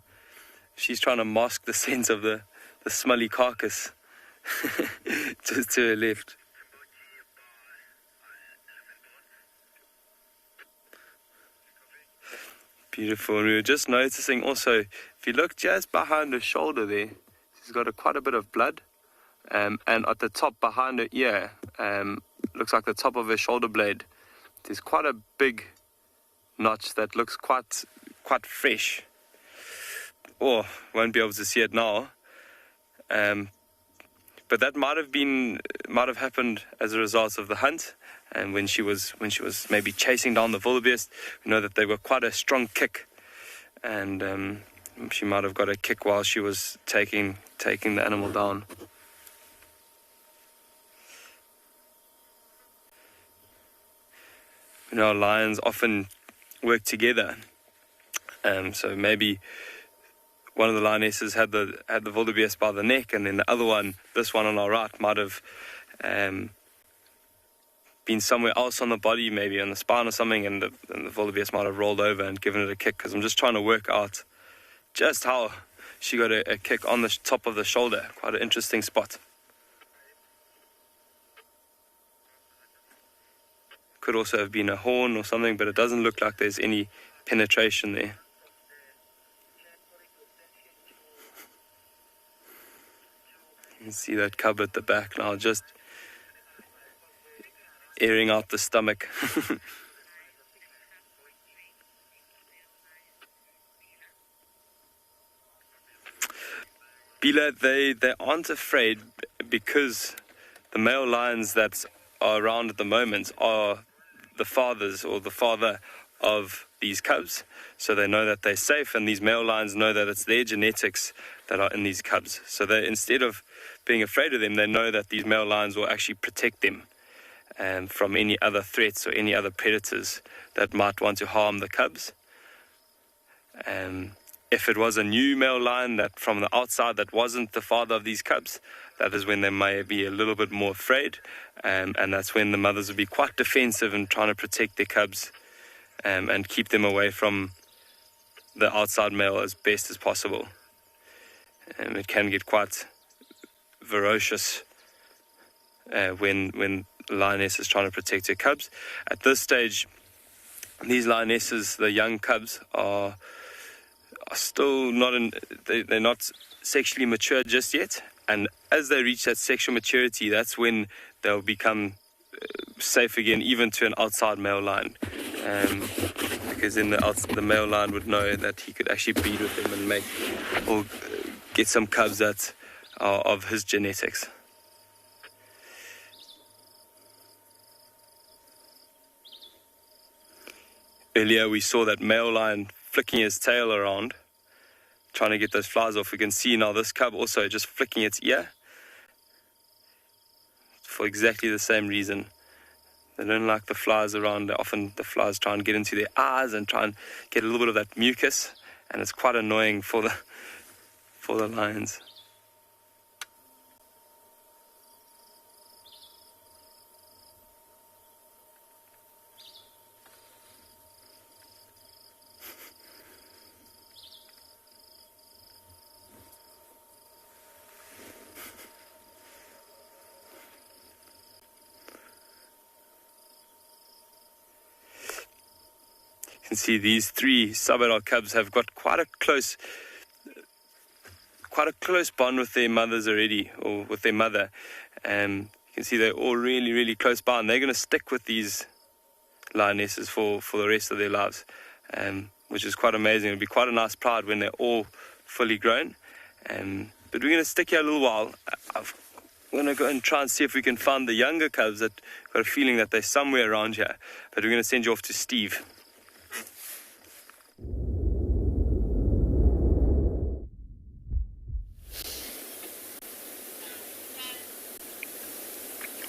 she's trying to mask the scent of the smelly carcass just to her left. Beautiful. And we were just noticing also, if you look just behind her shoulder there, she's got quite a bit of blood. And at the top behind her ear, looks like the top of her shoulder blade, there's quite a big notch that looks quite fresh. Oh, won't be able to see it now. But that might have happened as a result of the hunt. And when she was maybe chasing down the wildebeest, we know that they were quite a strong kick, and she might have got a kick while she was taking the animal down. You know, lions often work together, so maybe one of the lionesses had the wildebeest by the neck, and then the other one, this one on our right, might have been somewhere else on the body, maybe on the spine or something, and the wildebeest might have rolled over and given it a kick, because I'm just trying to work out just how she got a kick on the top of the shoulder. Quite an interesting spot. Could also have been a horn or something, but it doesn't look like there's any penetration there. You can see that cub at the back now, just airing out the stomach. Bila, they aren't afraid because the male lions that are around at the moment are the fathers or the father of these cubs. So they know that they're safe, and these male lions know that it's their genetics that are in these cubs. So they, instead of being afraid of them, they know that these male lions will actually protect them from any other threats or any other predators that might want to harm the cubs. If it was a new male lion that from the outside that wasn't the father of these cubs, that is when they may be a little bit more afraid, and that's when the mothers would be quite defensive and trying to protect their cubs and keep them away from the outside male as best as possible. It can get quite ferocious when lioness is trying to protect her cubs. At this stage, these lionesses, the young cubs, are still not they're not sexually mature just yet, and as they reach that sexual maturity, that's when they'll become safe again, even to an outside male lion, because then the male lion would know that he could actually breed with them and make or get some cubs that are of his genetics. Earlier we saw that male lion flicking his tail around, trying to get those flies off. We can see now this cub also just flicking its ear for exactly the same reason. They don't like the flies around. Often the flies try and get into their eyes and try and get a little bit of that mucus, and it's quite annoying for the lions. You can see these three sub-adult cubs have got quite a close bond with their mothers already, or with their mother. You can see they're all really, really close by, and they're going to stick with these lionesses for the rest of their lives, which is quite amazing. It'll be quite a nice pride when they're all fully grown. But we're going to stick here a little while. I'm going to go and try and see if we can find the younger cubs. That got a feeling that they're somewhere around here, but we're going to send you off to Steve.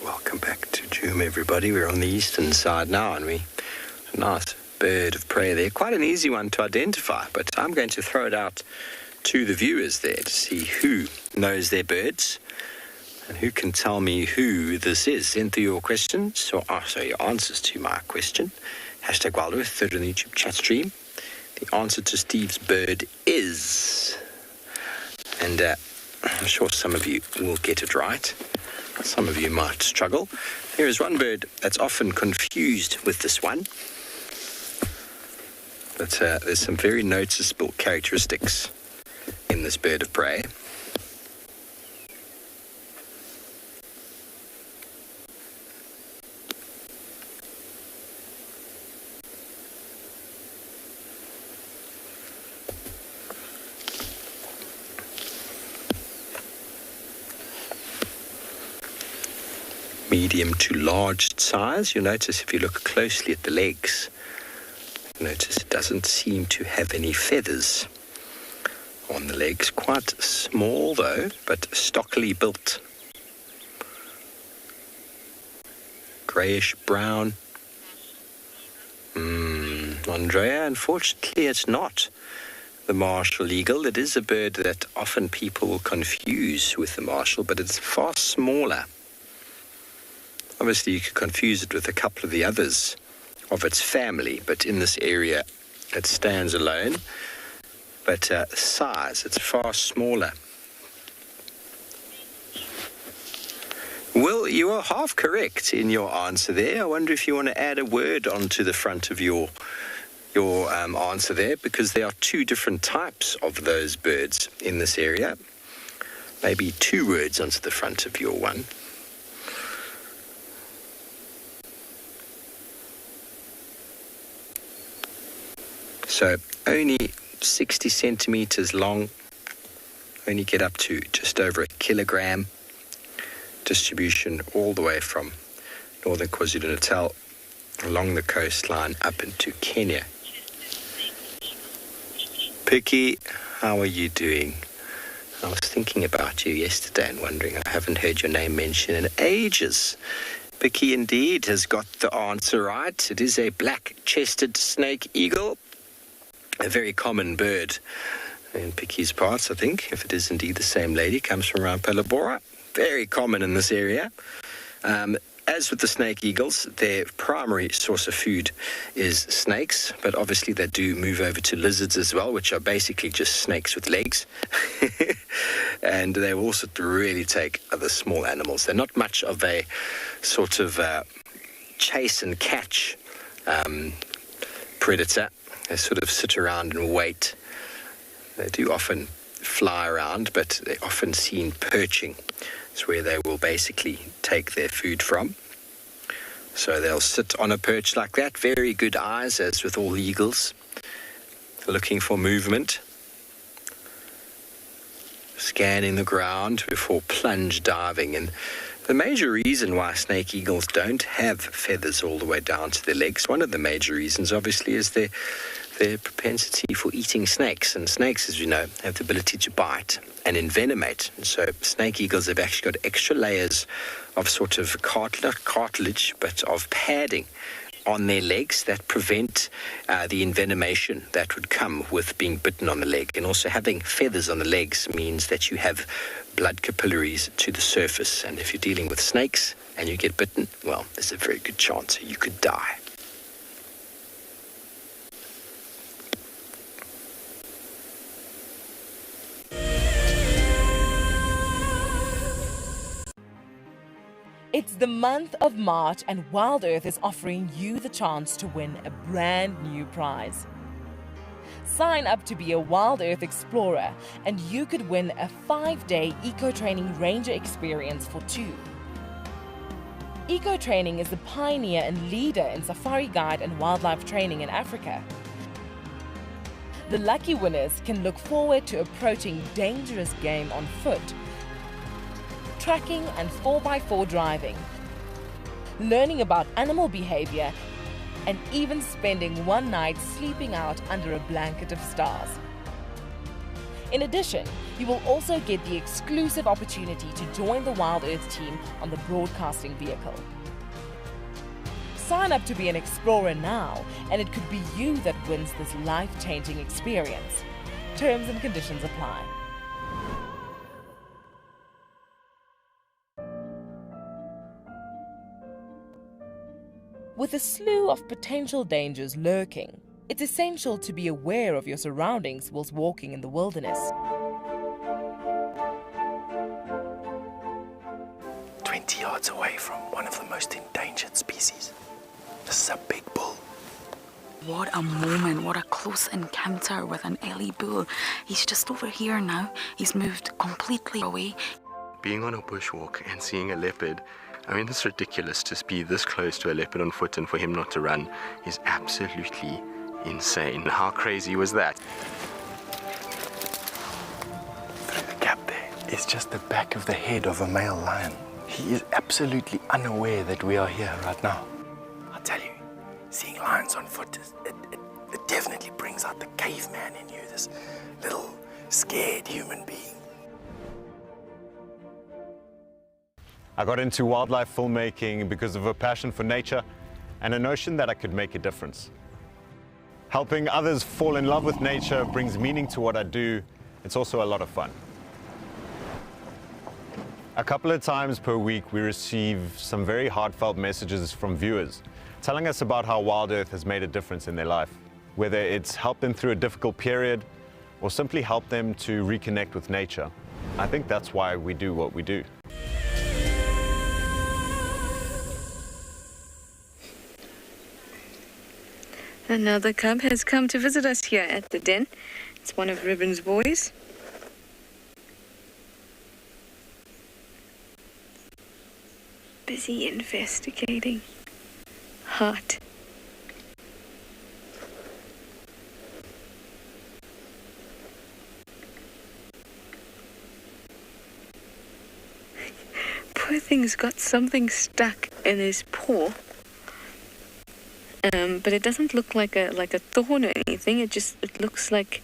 Welcome back to Djuma, everybody. We're on the eastern side now, and a nice bird of prey there. Quite an easy one to identify, but I'm going to throw it out to the viewers there to see who knows their birds and who can tell me who this is. Send through your questions, or your answers to my question. #WildEarth, third on the YouTube chat stream. The answer to Steve's bird is And I'm sure some of you will get it right. Some of you might struggle. Here is one bird that's often confused with this one. But there's some very noticeable characteristics in this bird of prey. Medium to large size. You'll notice if you look closely at the legs, notice it doesn't seem to have any feathers on the legs. Quite small though, but stockily built. Greyish brown. Andrea, unfortunately it's not the martial eagle. It is a bird that often people will confuse with the martial, but it's far smaller. Obviously, you could confuse it with a couple of the others of its family, but in this area, it stands alone. But size, it's far smaller. Well, you are half correct in your answer there. I wonder if you want to add a word onto the front of your answer there, because there are two different types of those birds in this area. Maybe 2 words onto the front of your one. So only 60 centimeters long, only get up to just over a kilogram. Distribution all the way from northern KwaZulu-Natal along the coastline up into Kenya. Picky, how are you doing? I was thinking about you yesterday and wondering, I haven't heard your name mentioned in ages. Picky indeed has got the answer right. It is a black-chested snake eagle. A very common bird in Picky's parts, I think, if it is indeed the same lady, comes from around Pelabora. Very common in this area. As with the snake eagles, their primary source of food is snakes, but obviously they do move over to lizards as well, which are basically just snakes with legs. And they also really take other small animals. They're not much of a sort of chase and catch predator. They sort of sit around and wait. They do often fly around, but they're often seen perching. It's where they will basically take their food from. So they'll sit on a perch like that. Very good eyes, as with all eagles. Looking for movement. Scanning the ground before plunge diving. And the major reason why snake eagles don't have feathers all the way down to their legs, one of the major reasons, obviously, is their propensity for eating snakes. And snakes, as you know, have the ability to bite and envenomate. And so snake eagles have actually got extra layers of sort of not cartilage, but of padding on their legs that prevent the envenomation that would come with being bitten on the leg. And also having feathers on the legs means that you have blood capillaries to the surface. And if you're dealing with snakes and you get bitten, well, there's a very good chance you could die.
It's the month of March and WildEarth is offering you the chance to win a brand new prize. Sign up to be a WildEarth explorer and you could win a 5-day eco-training ranger experience for 2. Eco-training is the pioneer and leader in safari guide and wildlife training in Africa. The lucky winners can look forward to approaching dangerous game on foot, tracking and 4x4 driving, learning about animal behavior, and even spending one night sleeping out under a blanket of stars. In addition, you will also get the exclusive opportunity to join the WildEarth team on the broadcasting vehicle. Sign up to be an explorer now, and it could be you that wins this life-changing experience. Terms and conditions apply. With a slew of potential dangers lurking, it's essential to be aware of your surroundings whilst walking in the wilderness.
yards away from one of the most endangered species. This is a big bull.
What a moment, what a close encounter with an Ellie bull. He's just over here now. He's moved completely away.
Being on a bushwalk and seeing a leopard, I mean, it's ridiculous to be this close to a leopard on foot and for him not to run is absolutely insane. How crazy was that?
Through the gap there is just the back of the head of a male lion. He is absolutely unaware that we are here right now. I tell you, seeing lions on foot, it definitely brings out the caveman in you, this little scared human being.
I got into wildlife filmmaking because of a passion for nature and a notion that I could make a difference. Helping others fall in love with nature brings meaning to what I do. It's also a lot of fun. A couple of times per week, we receive some very heartfelt messages from viewers telling us about how WildEarth has made a difference in their life, whether it's helped them through a difficult period or simply helped them to reconnect with nature. I think that's why we do what we do.
Another cub has come to visit us here at the den. It's one of Ribbon's boys. Busy investigating. Heart. Poor thing's got something stuck in his paw. But it doesn't look like a thorn or anything. It looks like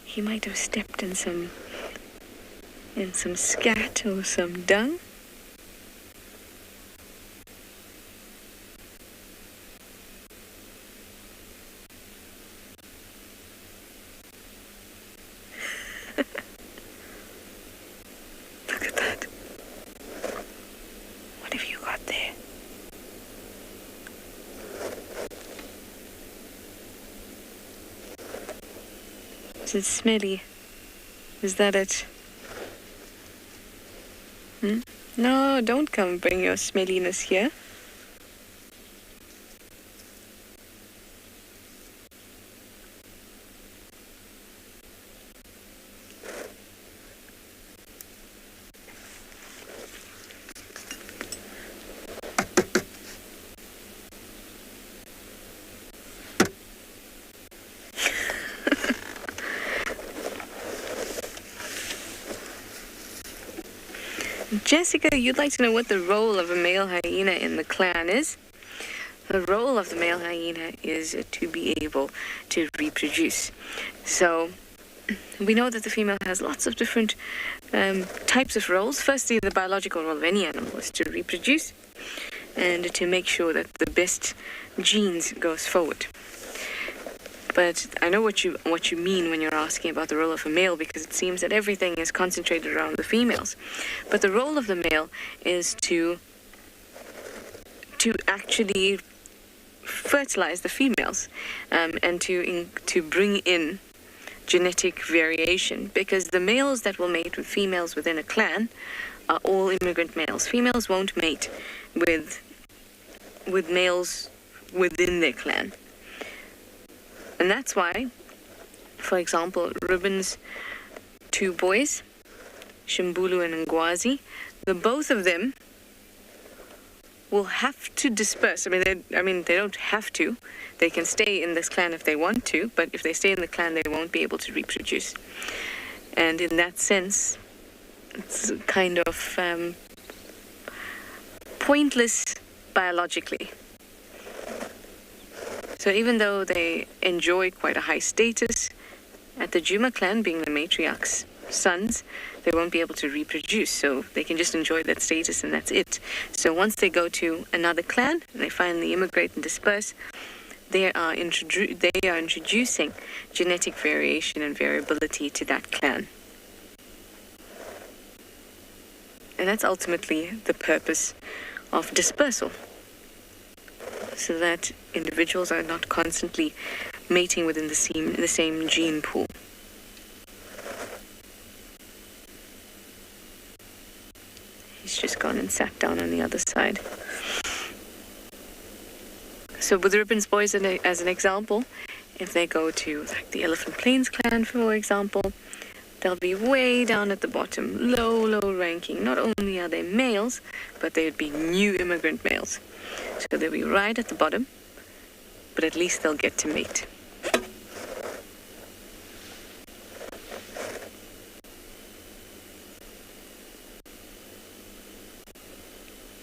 he might have stepped in some scat or some dung. Look at that. What have you got there? Is it smelly? Is that it? No, don't come bring your smelliness here. Jessica, you'd like to know what the role of a male hyena in the clan is? The role of the male hyena is to be able to reproduce. So we know that the female has lots of different types of roles. Firstly, the biological role of any animal is to reproduce and to make sure that the best genes goes forward. But I know what you mean when you're asking about the role of a male, because it seems that everything is concentrated around the females. But the role of the male is to actually fertilize the females and to bring in genetic variation, because the males that will mate with females within a clan are all immigrant males. Females won't mate with males within their clan. And that's why, for example, Ribbon's two boys, Shimbulu and Ngwazi, the both of them will have to disperse. I mean, they don't have to. They can stay in this clan if they want to, but if they stay in the clan, they won't be able to reproduce. And in that sense, it's kind of pointless biologically. So even though they enjoy quite a high status at the Djuma clan, being the matriarch's sons, they won't be able to reproduce. So they can just enjoy that status and that's it. So once they go to another clan and they finally immigrate and disperse, they are introducing genetic variation and variability to that clan. And that's ultimately the purpose of dispersal, so that individuals are not constantly mating within the same gene pool. He's He's just gone and sat down on the other side. So with the Ribbons boys as an example, if they go to like the Elephant Plains clan, for example, they'll be way down at the bottom, low ranking. Not only are they males, but they would be new immigrant males. So they'll be right at the bottom, but at least they'll get to mate.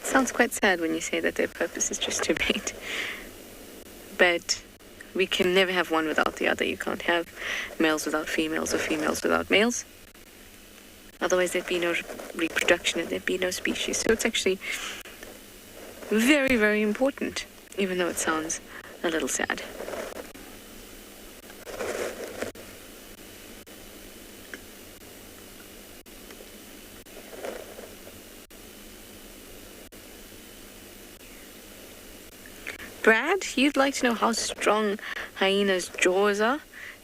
Sounds quite sad when you say that their purpose is just to mate. But we can never have one without the other. You can't have males without females or females without males. Otherwise there'd be no reproduction and there'd be no species. So it's actually very, very important, even though it sounds a little sad. Brad, you'd like to know how strong hyena's jaws are?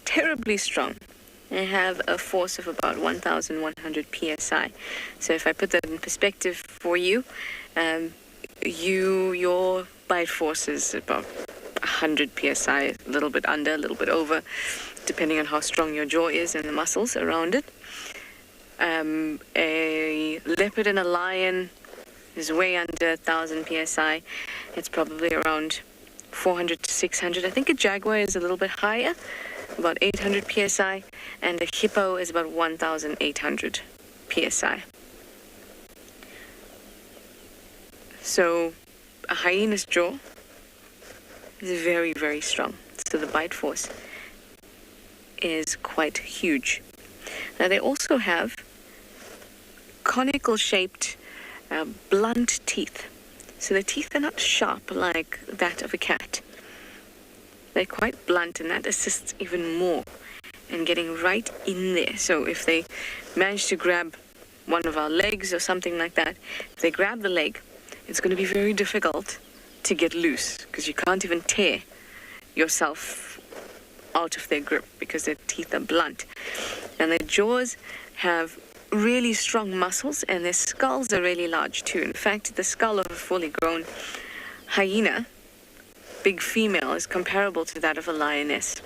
Terribly strong. They have a force of about 1,100 psi. So if I put that in perspective for you, your bite force is about 100 psi, a little bit under, a little bit over, depending on how strong your jaw is and the muscles around it. A leopard and a lion is way under 1,000 psi. It's probably around 400 to 600. I think a jaguar is a little bit higher, about 800 psi, and a hippo is about 1,800 psi. So a hyena's jaw is very, very strong. So the bite force is quite huge. Now they also have conical shaped blunt teeth. So the teeth are not sharp like that of a cat. They're quite blunt, and that assists even more in getting right in there. So if they manage to grab one of our legs or something like that, if they grab the leg, it's going to be very difficult to get loose because you can't even tear yourself out of their grip because their teeth are blunt. And their jaws have really strong muscles, and their skulls are really large too. In fact, the skull of a fully grown hyena, big female, is comparable to that of a lioness.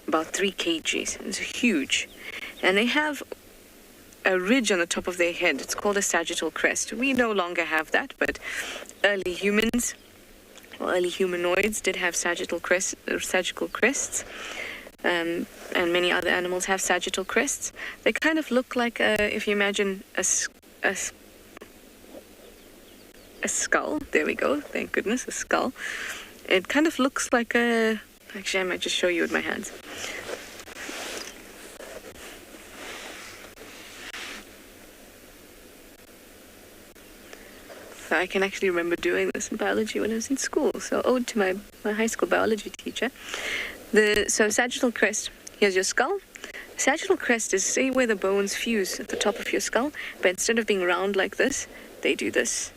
About 3 kgs. It's huge. And they have a ridge on the top of their head. It's called a sagittal crest. We no longer have that, but early humans, or early humanoids, did have sagittal crests. And many other animals have sagittal crests. They kind of look like, if you imagine a skull. There we go. Thank goodness, a skull. It kind of looks like a... Actually, I might just show you with my hands. So I can actually remember doing this in biology when I was in school. So ode to my high school biology teacher. So sagittal crest, here's your skull. Sagittal crest is, say, where the bones fuse at the top of your skull, but instead of being round like this, they do this.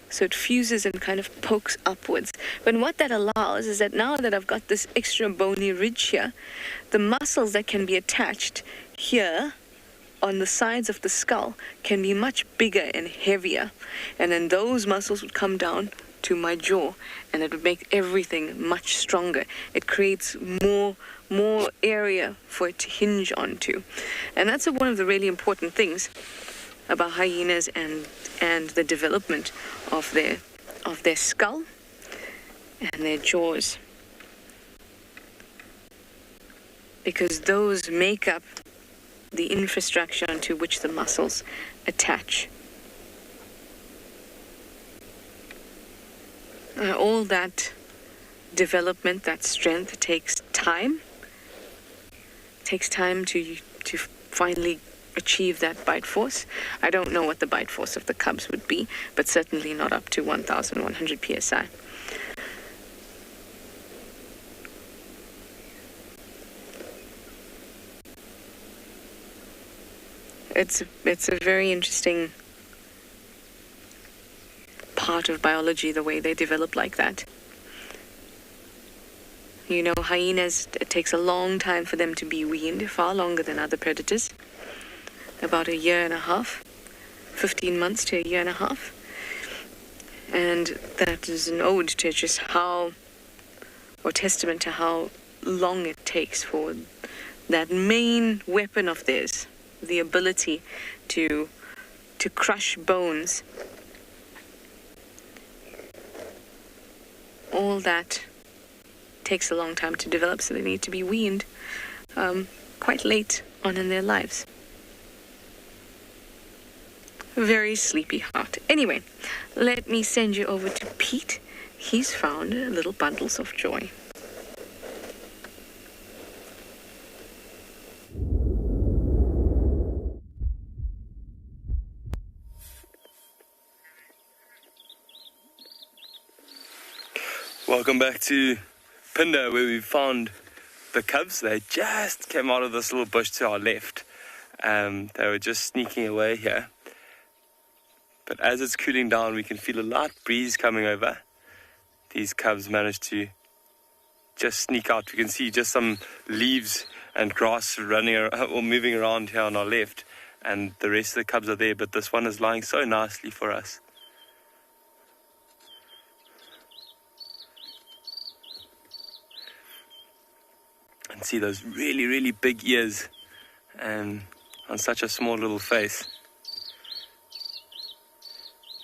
So it fuses and kind of pokes upwards. But what that allows is that now that I've got this extra bony ridge here, the muscles that can be attached here on the sides of the skull can be much bigger and heavier. And then those muscles would come down to my jaw, and it would make everything much stronger. It creates more area for it to hinge onto. And that's one of the really important things about hyenas and the development of their skull and their jaws, because those make up the infrastructure onto which the muscles attach. All that development, that strength, takes time. It takes time to finally achieve that bite force. I don't know what the bite force of the cubs would be, but certainly not up to 1,100 psi. It's a very interesting part of biology, the way they develop like that. You know, hyenas, it takes a long time for them to be weaned, far longer than other predators. About 1.5 years. 15 months to a year and a half. And that is an ode to just how, or testament to how long it takes for that main weapon of theirs, the ability to crush bones. All that takes a long time to develop, so they need to be weaned quite late on in their lives. Very sleepy heart. Anyway, let me send you over to Pete. He's found little bundles of joy.
Welcome back to Phinda, where we found the cubs. They just came out of this little bush to our left. They were just sneaking away here. But as it's cooling down, we can feel a light breeze coming over. These cubs managed to just sneak out. We can see just some leaves and grass running or moving around here on our left. And the rest of the cubs are there, but this one is lying so nicely for us. And see those really, really big ears on such a small little face.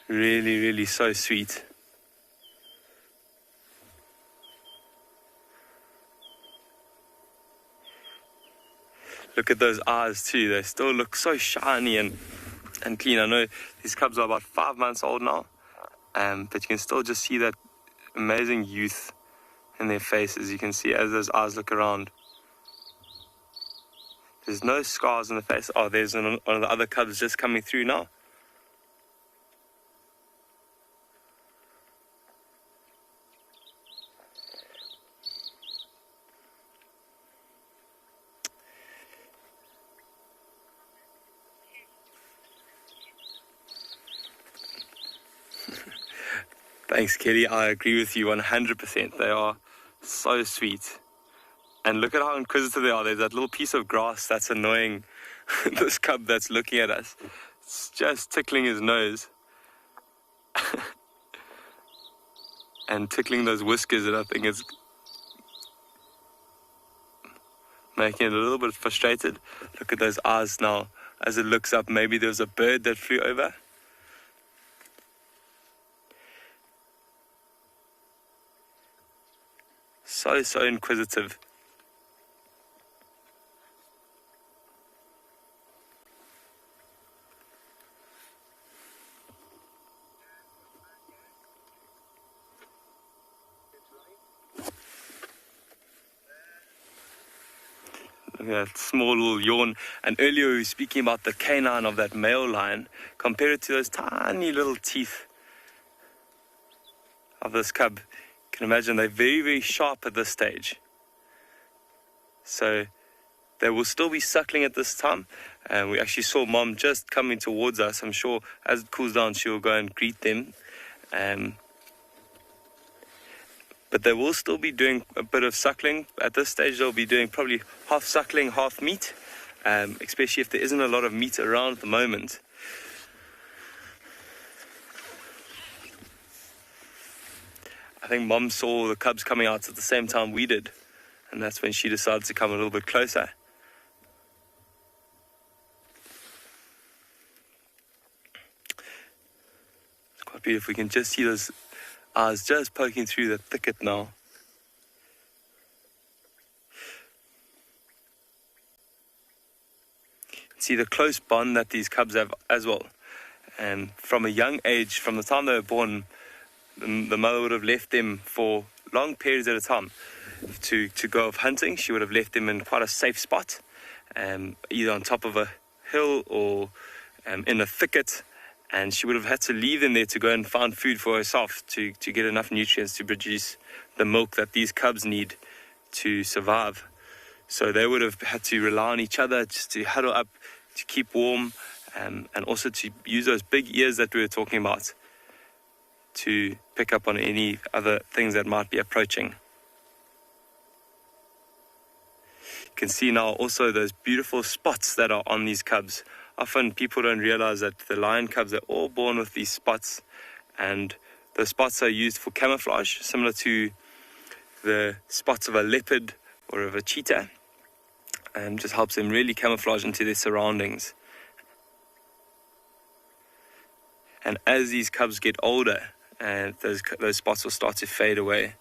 Really, really so sweet. Look at those eyes too. They still look so shiny and clean. I know these cubs are about 5 months old now, but you can still just see that amazing youth in their faces. You can see as those eyes look around. There's no scars on the face. Oh, there's one of the other cubs just coming through now. Thanks, Kelly. I agree with you 100%. They are so sweet. And look at how inquisitive they are. There's that little piece of grass that's annoying this cub that's looking at us. It's just tickling his nose. And tickling those whiskers, and I think it's making it a little bit frustrated. Look at those eyes now. As it looks up, maybe there was a bird that flew over. So inquisitive. Look at that small little yawn. And earlier we were speaking about the canine of that male lion. Compare it to those tiny little teeth of this cub. You can imagine they're very, very sharp at this stage. So they will still be suckling at this time. And we actually saw Mom just coming towards us. I'm sure as it cools down, she will go and greet them. But they will still be doing a bit of suckling. At this stage, they'll be doing probably half suckling, half meat, especially if there isn't a lot of meat around at the moment. I think Mom saw the cubs coming out at the same time we did, and that's when she decided to come a little bit closer. It's quite beautiful. We can just see those eyes just poking through the thicket now. See the close bond that these cubs have as well. And from a young age, from the time they were born, the mother would have left them for long periods at a time to go off hunting. She would have left them in quite a safe spot, either on top of a hill or in a thicket. And she would have had to leave them there to go and find food for herself to get enough nutrients to produce the milk that these cubs need to survive. So they would have had to rely on each other just to huddle up, to keep warm, and also to use those big ears that we were talking about to pick up on any other things that might be approaching. You can see now also those beautiful spots that are on these cubs often people don't realize that the lion cubs are all born with these spots, and the spots are used for camouflage, similar to the spots of a leopard or of a cheetah, and just helps them really camouflage into their surroundings. And as these cubs get older, and those spots will start to fade away.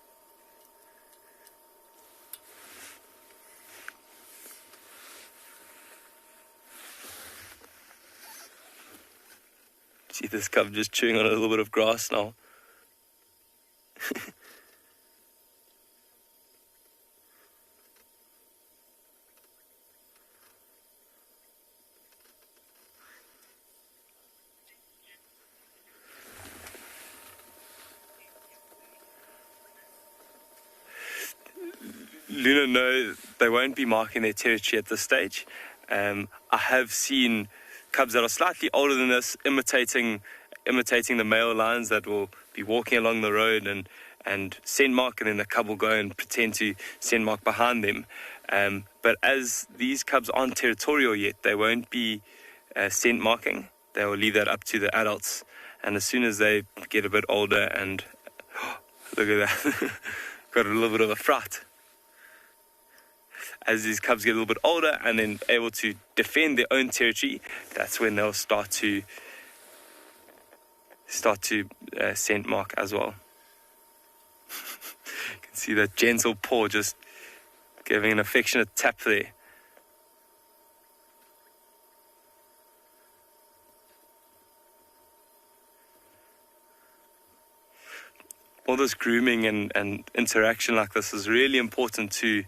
See this cub just chewing on a little bit of grass now. Luna, no, they won't be marking their territory at this stage. I have seen cubs that are slightly older than this imitating the male lions that will be walking along the road and scent mark, and then the cub will go and pretend to scent mark behind them. But as these cubs aren't territorial yet, they won't be scent marking. They will leave that up to the adults. And as soon as they get a bit older and look at that, got a little bit of a fright. As these cubs get a little bit older and then able to defend their own territory, that's when they'll start to scent mark as well. You can see that gentle paw just giving an affectionate tap there. All this grooming and interaction like this is really important to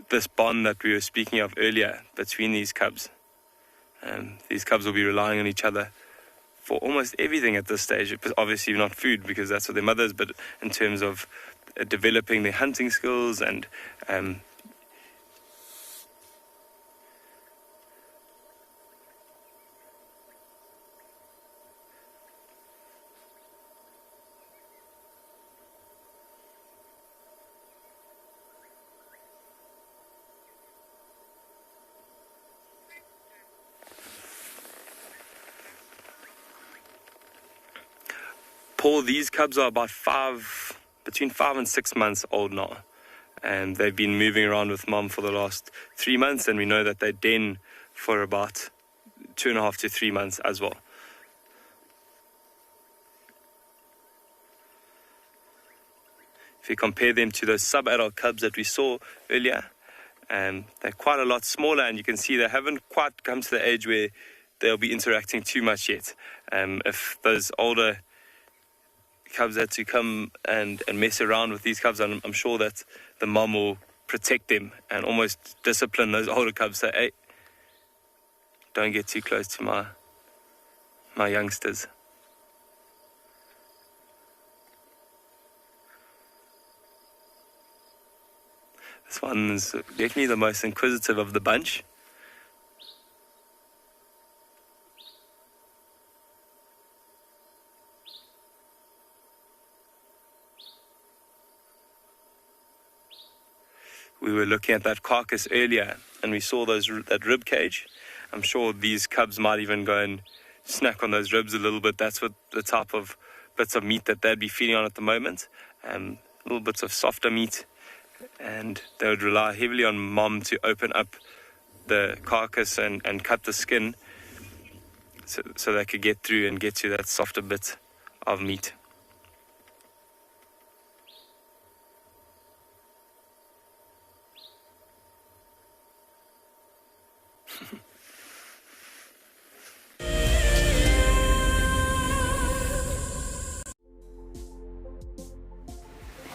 this bond that we were speaking of earlier between these cubs. These cubs will be relying on each other for almost everything at this stage. Obviously not food, because that's what their mothers, but in terms of developing their hunting skills and Paul, these cubs are about between 5 and 6 months old now, and they've been moving around with mom for the last 3 months, and we know that they den for about 2.5 to 3 months as well. If you compare them to those sub-adult cubs that we saw earlier, they're quite a lot smaller, and you can see they haven't quite come to the age where they'll be interacting too much yet. If those older cubs had to come and mess around with these cubs, and I'm sure that the mom will protect them and almost discipline those older cubs, say, hey, don't get too close to my youngsters. This one's definitely the most inquisitive of the bunch. We were looking at that carcass earlier, and we saw that rib cage. I'm sure these cubs might even go and snack on those ribs a little bit. That's what the type of bits of meat that they'd be feeding on at the moment. Little bits of softer meat, and they would rely heavily on mom to open up the carcass and cut the skin so they could get through and get to that softer bit of meat.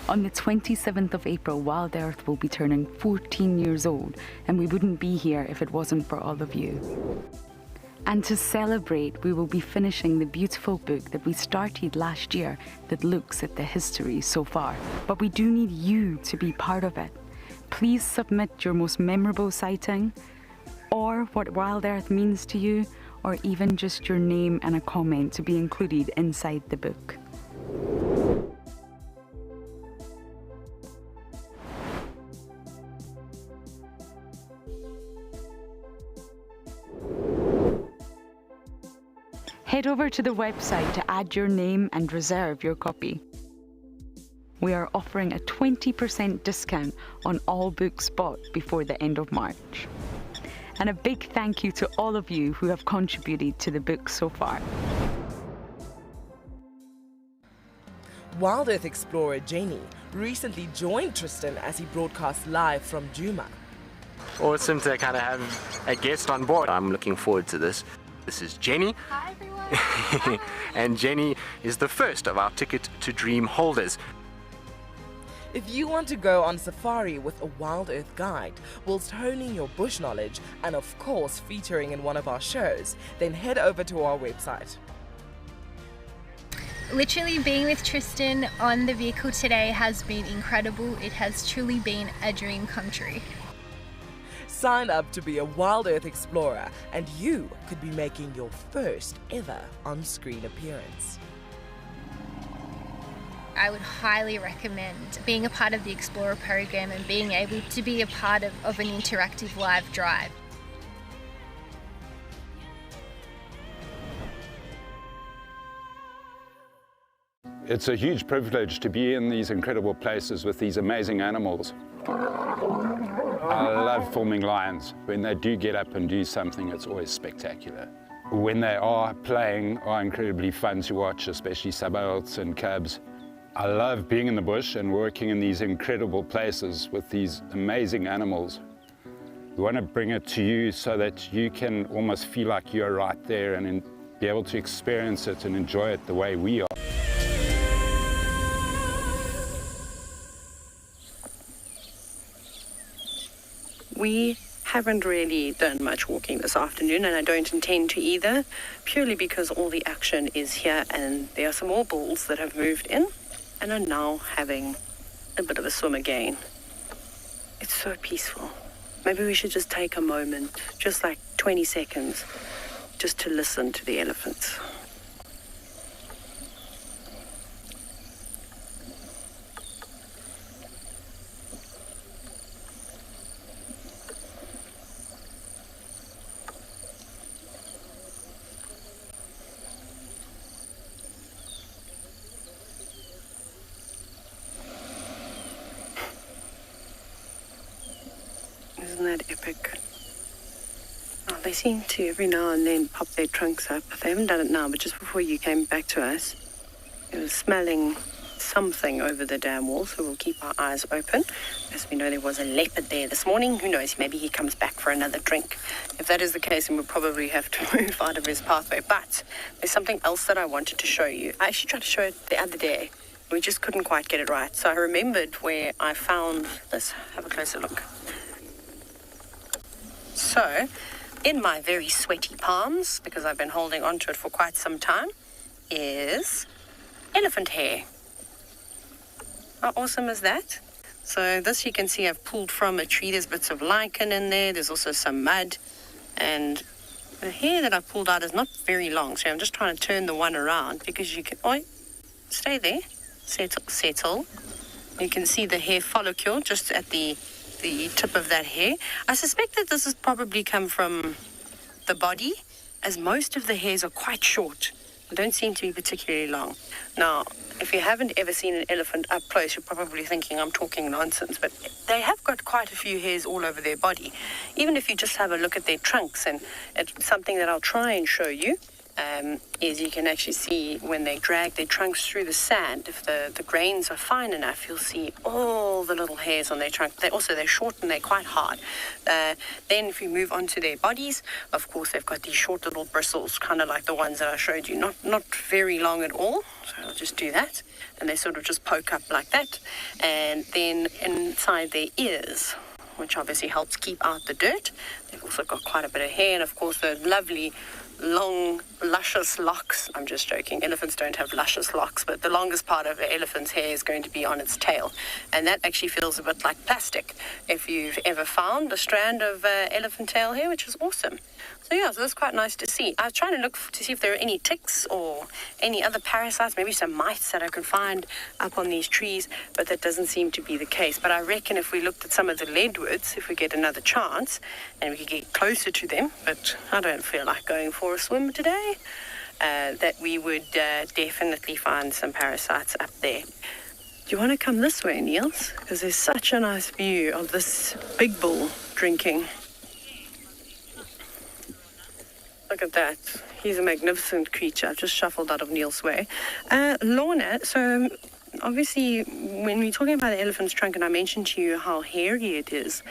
On the 27th of April, WildEarth will be turning 14 years old, and we wouldn't be here if it wasn't for all of you. And to celebrate, we will be finishing the beautiful book that we started last year that looks at the history so far. But we do need you to be part of it. Please submit your most memorable sighting, or what WildEarth means to you, or even just your name and a comment to be included inside the book. Head over to the website to add your name and reserve your copy. We are offering a 20% discount on all books bought before the end of March. And a big thank you to all of you who have contributed to the book so far.
WildEarth explorer Jenny recently joined Tristan as he broadcast live from Djuma.
Awesome to kind of have a guest on board. I'm looking forward to this. This is Jenny.
Hi everyone.
And Jenny is the first of our Ticket to Dream holders.
If you want to go on safari with a WildEarth guide, whilst honing your bush knowledge and of course featuring in one of our shows, then head over to our website.
Literally being with Tristan on the vehicle today has been incredible. It has truly been a dream come true.
Sign up to be a WildEarth explorer and you could be making your first ever on-screen appearance.
I would highly recommend being a part of the Explorer program and being able to be a part of an interactive live drive.
It's a huge privilege to be in these incredible places with these amazing animals. I love filming lions. When they do get up and do something, it's always spectacular. When they are playing, are incredibly fun to watch, especially subalterns and cubs. I love being in the bush and working in these incredible places with these amazing animals. We want to bring it to you so that you can almost feel like you're right there and be able to experience it and enjoy it the way we are.
We haven't really done much walking this afternoon, and I don't intend to either, purely because all the action is here and there are some more bulls that have moved in and are now having a bit of a swim again. It's so peaceful. Maybe we should just take a moment, just like 20 seconds, just to listen to the elephants. Isn't that epic? Oh, they seem to every now and then pop their trunks up. They haven't done it now, but just before you came back to us, it was smelling something over the dam wall, so we'll keep our eyes open. As we know, there was a leopard there this morning. Who knows, maybe he comes back for another drink. If that is the case, then we'll probably have to move out of his pathway. But there's something else that I wanted to show you. I actually tried to show it the other day. We just couldn't quite get it right. So I remembered where I found this. Have a closer look. So, in my very sweaty palms, because I've been holding onto it for quite some time, is elephant hair. How awesome is that? So this you can see I've pulled from a tree. There's bits of lichen in there. There's also some mud. And the hair that I've pulled out is not very long. So I'm just trying to turn the one around because you can... Oh, stay there. Settle. You can see the hair follicle just at the tip of that hair. I suspect that this has probably come from the body, as most of the hairs are quite short. They don't seem to be particularly long. Now, if you haven't ever seen an elephant up close, you're probably thinking I'm talking nonsense, but they have got quite a few hairs all over their body. Even if you just have a look at their trunks, and it's something that I'll try and show you, is you can actually see when they drag their trunks through the sand, if the grains are fine enough, you'll see all the little hairs on their trunk. They're short and they're quite hard. Then if you move on to their bodies, of course they've got these short little bristles, kind of like the ones that I showed you, not very long at all. So I'll just do that, and they sort of just poke up like that. And then inside their ears, which obviously helps keep out the dirt, they've also got quite a bit of hair, and of course the lovely long, luscious locks. I'm just joking. Elephants don't have luscious locks, but the longest part of an elephant's hair is going to be on its tail. And that actually feels a bit like plastic, if you've ever found a strand of elephant tail hair, which is awesome. So that's quite nice to see. I was trying to look to see if there are any ticks or any other parasites, maybe some mites that I could find up on these trees, but that doesn't seem to be the case. But I reckon if we looked at some of the leadwoods, if we get another chance, and we could get closer to them, but I don't feel like going for a swim today. that we would definitely find some parasites up there. Do you want to come this way, Niels? Because there's such a nice view of this big bull drinking. Look at that. He's a magnificent creature. I've just shuffled out of Niels' way. Lorna, so obviously when we're talking about the elephant's trunk, and I mentioned to you how hairy it is,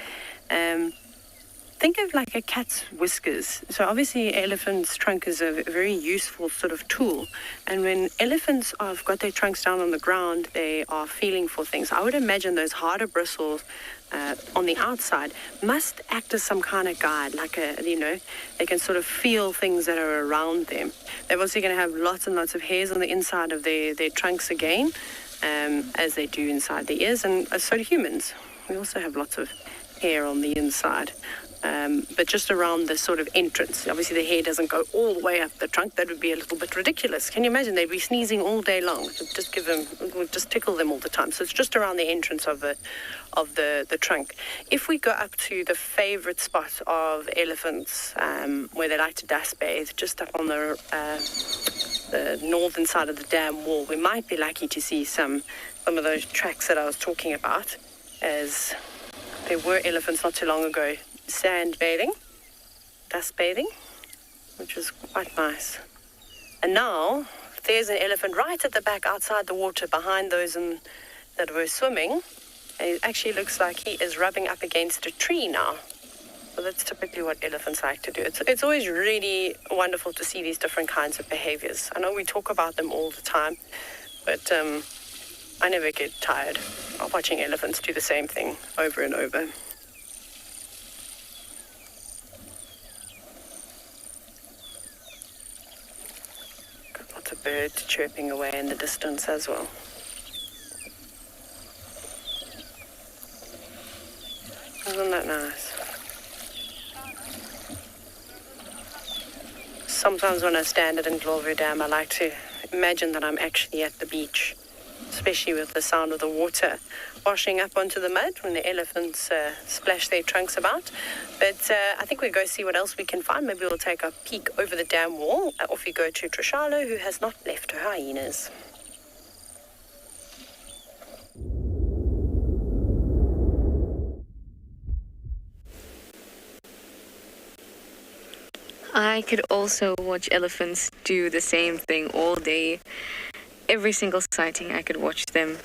think of like a cat's whiskers. So obviously elephant's trunk is a very useful sort of tool. And when elephants have got their trunks down on the ground, they are feeling for things. I would imagine those harder bristles on the outside must act as some kind of guide, like they can sort of feel things that are around them. They're obviously going to have lots and lots of hairs on the inside of their trunks again, as they do inside the ears, and so do humans. We also have lots of hair on the inside. But just around the sort of entrance. Obviously the hair doesn't go all the way up the trunk. That would be a little bit ridiculous. Can you imagine? They'd be sneezing all day long. It would just tickle them all the time. So it's just around the entrance of the trunk. If we go up to the favorite spot of elephants, where they like to dust bathe, just up on the northern side of the dam wall, we might be lucky to see some of those tracks that I was talking about, as there were elephants not too long ago sand bathing, dust bathing, which was quite nice. And now there's an elephant right at the back outside the water behind those that were swimming. And it actually looks like he is rubbing up against a tree now. So that's typically what elephants like to do. It's always really wonderful to see these different kinds of behaviors. I know we talk about them all the time, but I never get tired of watching elephants do the same thing over and over. Lots of birds chirping away in the distance as well. Isn't that nice? Sometimes when I stand at Ndlovu Dam, I like to imagine that I'm actually at the beach, especially with the sound of the water washing up onto the mud when the elephants splash their trunks about. But I think we'll go see what else we can find. Maybe we'll take a peek over the dam wall. Off we go to Tswalu, who has not left her hyenas.
I could also watch elephants do the same thing all day. Every single sighting, I could watch them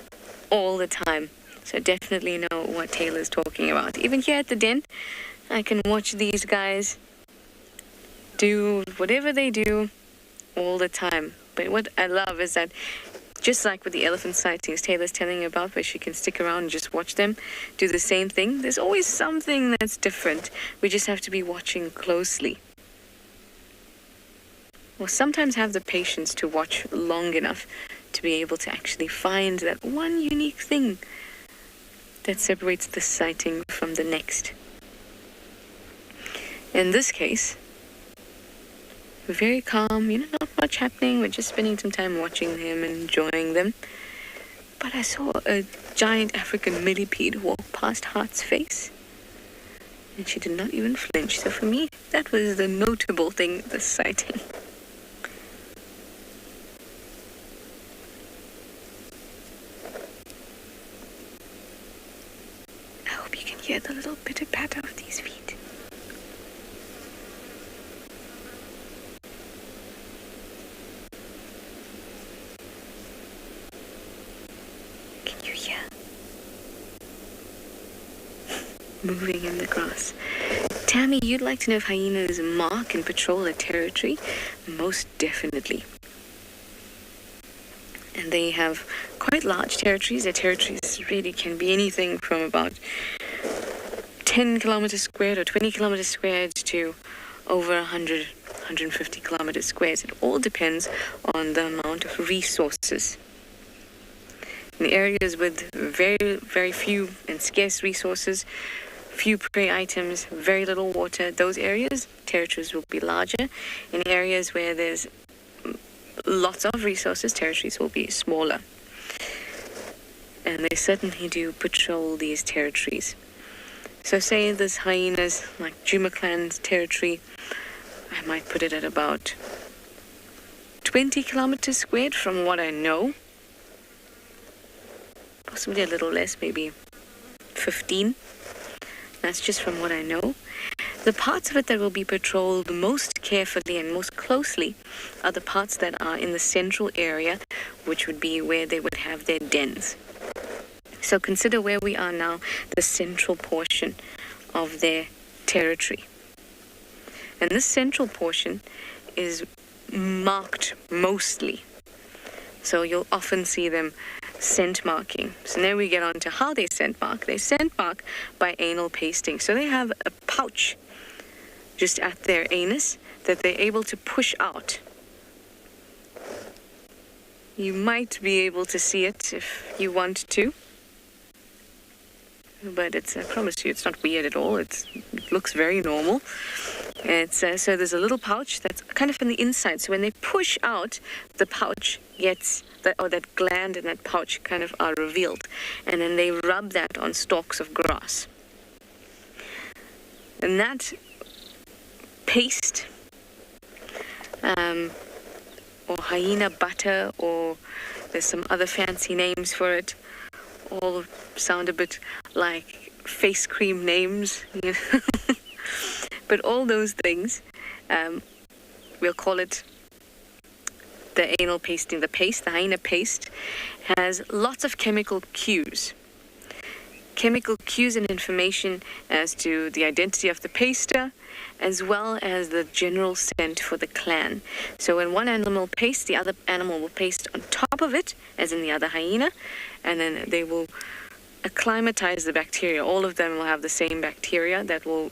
all the time. So definitely know what Taylor's talking about. Even here at the den, I can watch these guys do whatever they do all the time. But what I love is that, just like with the elephant sightings Taylor's telling you about, where she can stick around and just watch them do the same thing, there's always something that's different. We just have to be watching closely. Or sometimes have the patience to watch long enough to be able to actually find that one unique thing that separates this sighting from the next. In this case, we're very calm, not much happening. We're just spending some time watching them and enjoying them. But I saw a giant African millipede walk past Hart's face, and she did not even flinch. So for me, that was the notable thing, this sighting. Hear the little pitter patter of these feet. Can you hear? Moving in the grass. Tammy, you'd like to know if hyenas mark and patrol a territory? Most definitely. And they have quite large territories. Their territories really can be anything from about 10 kilometers squared or 20 kilometers squared to over 100, 150 kilometers squared. It all depends on the amount of resources. In areas with very, very few and scarce resources, few prey items, very little water, those areas, territories will be larger. In areas where there's lots of resources, territories will be smaller. And they certainly do patrol these territories. So say this hyenas, like Djuma clan's territory, I might put it at about 20 kilometers squared from what I know. Possibly a little less, maybe 15. That's just from what I know. The parts of it that will be patrolled most carefully and most closely are the parts that are in the central area, which would be where they would have their dens. So consider where we are now, the central portion of their territory. And this central portion is marked mostly. So you'll often see them scent marking. So now we get on to how they scent mark. They scent mark by anal pasting. So they have a pouch just at their anus that they're able to push out. You might be able to see it if you want to. But I promise you, it's not weird at all. It looks very normal. So there's a little pouch that's kind of in the inside. So when they push out, the pouch gets, that gland and that pouch kind of are revealed. And then they rub that on stalks of grass. And that paste, or hyena butter, or there's some other fancy names for it, all sound a bit like face cream names, you know? But all those things, we'll call it the anal pasting. The hyena paste, has lots of chemical cues. Chemical cues and information as to the identity of the paster, as well as the general scent for the clan. So when one animal pastes, the other animal will paste on top of it, as in the other hyena, and then they will acclimatize the bacteria. All of them will have the same bacteria that will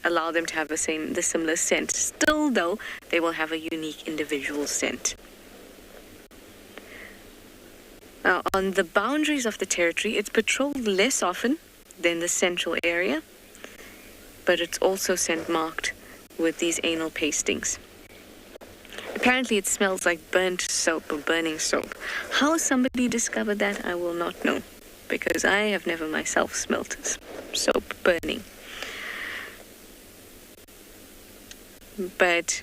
allow them to have the similar scent. Still, though, they will have a unique individual scent. Now, on the boundaries of the territory, it's patrolled less often than the central area, but it's also scent marked with these anal pastings. Apparently, it smells like burnt soap or burning soap. How somebody discovered that, I will not know, because I have never myself smelt soap burning. But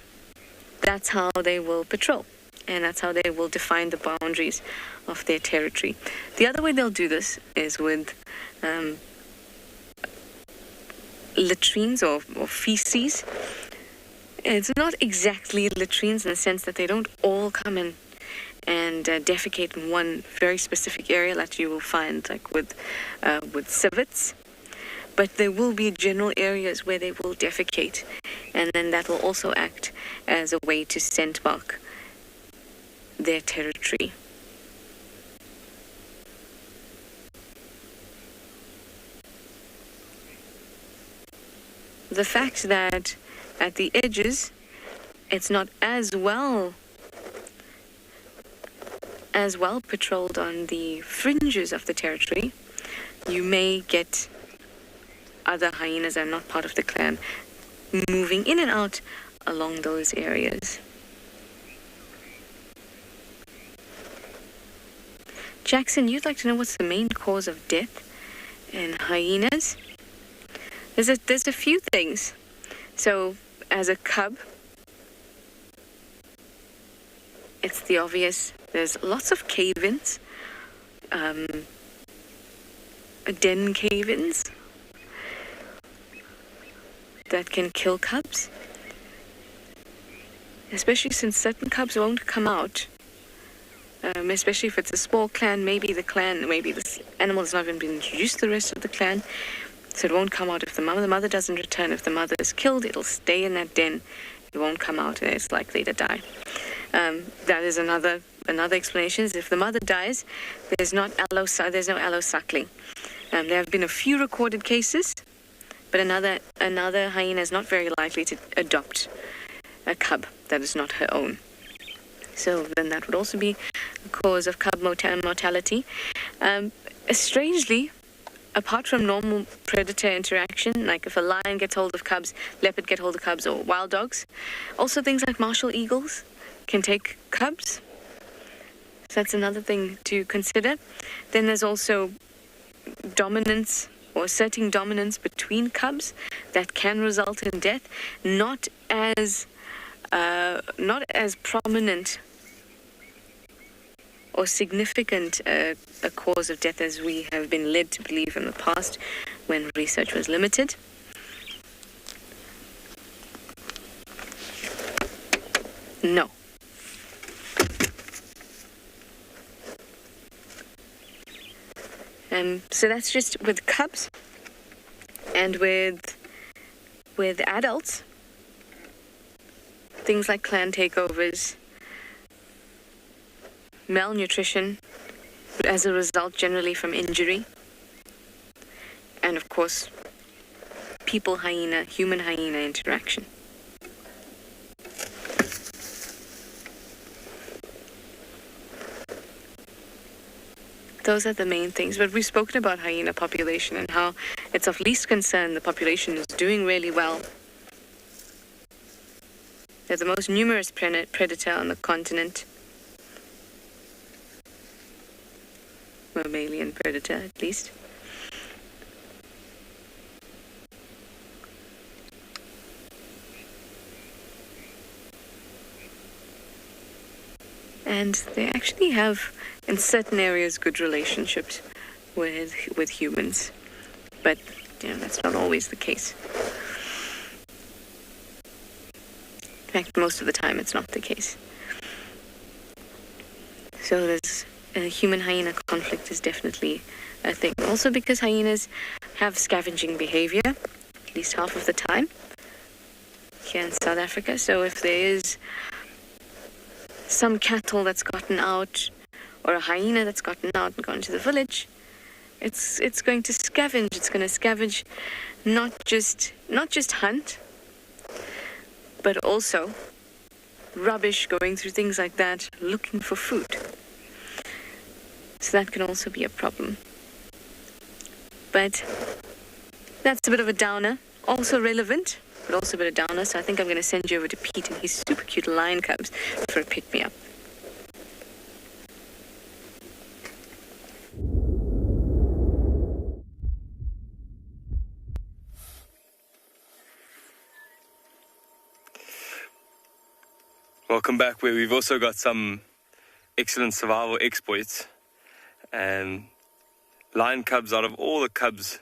that's how they will patrol, and that's how they will define the boundaries of their territory. The other way they'll do this is with latrines or feces. It's not exactly latrines in the sense that they don't all come in and defecate in one very specific area that you will find like with civets. But there will be general areas where they will defecate, and then that will also act as a way to scent mark their territory. The fact that at the edges it's not as well patrolled on the fringes of the territory, you may get other hyenas that are not part of the clan moving in and out along those areas. Jackson, you'd like to know what's the main cause of death in hyenas? There's a few things. So, as a cub, it's the obvious. There's lots of cave-ins, den cave-ins that can kill cubs. Especially since certain cubs won't come out. Especially if it's a small clan, maybe this animal has not even been introduced to the rest of the clan. So it won't come out if the mother doesn't return. If the mother is killed, it'll stay in that den. It won't come out, and it's likely to die. That is another explanation. Is if the mother dies, there's no allo suckling. There have been a few recorded cases, but another hyena is not very likely to adopt a cub that is not her own. So then that would also be a cause of cub mortality. Strangely, apart from normal predator interaction, like if a lion gets hold of cubs, leopard get hold of cubs, or wild dogs, also things like martial eagles can take cubs. So that's another thing to consider. Then there's also dominance or asserting dominance between cubs that can result in death, not as not as prominent or significant a cause of death as we have been led to believe in the past when research was limited. No. So that's just with cubs, and with adults, things like clan takeovers, malnutrition as a result generally from injury, and of course people-hyena, human-hyena interaction. Those are the main things, but we've spoken about hyena population and how it's of least concern. The population is doing really well. They're the most numerous predator on the continent. Mammalian predator, at least. And they actually have, in certain areas, good relationships with humans. But, that's not always the case. In fact, most of the time it's not the case. So there's a human-hyena conflict is definitely a thing. Also because hyenas have scavenging behavior, at least half of the time, here in South Africa. So if there is some cattle that's gotten out, or a hyena that's gotten out and gone to the village, it's going to scavenge. It's going to scavenge, not just hunt, but also rubbish, going through things like that, looking for food. So that can also be a problem. But that's a bit of a downer, also relevant, but also a bit of downer. So I think I'm going to send you over to Pete and his super cute lion cubs for a pick-me-up.
Welcome back, where we've also got some excellent survival exploits. Lion cubs, out of all the cubs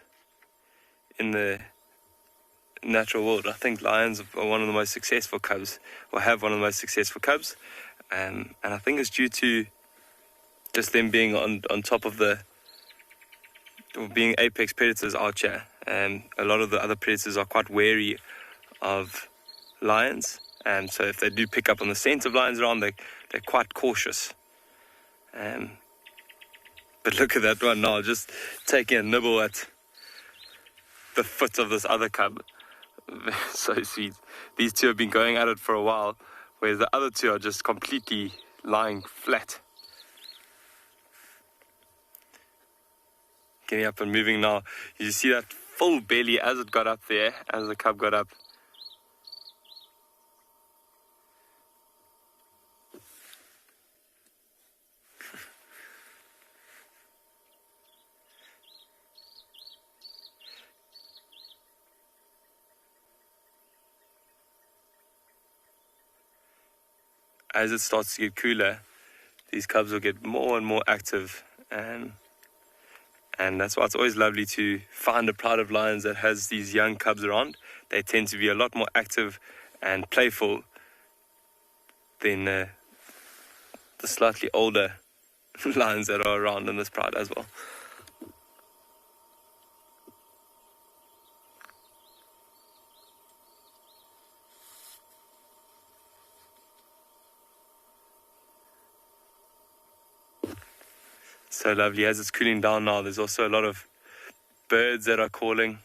in the natural world, I think lions are one of the most successful cubs, or have one of the most successful cubs. And I think it's due to just them being on top of being apex predators out here. A lot of the other predators are quite wary of lions. So if they do pick up on the scent of lions around, they're quite cautious. But look at that one now, just taking a nibble at the foot of this other cub. So sweet. These two have been going at it for a while, whereas the other two are just completely lying flat. Getting up and moving now. You see that full belly as it got up there, as the cub got up. As it starts to get cooler, these cubs will get more and more active, and that's why it's always lovely to find a pride of lions that has these young cubs around. They tend to be a lot more active and playful than the slightly older lions that are around in this pride as well. So lovely. As it's cooling down now, there's also a lot of birds that are calling.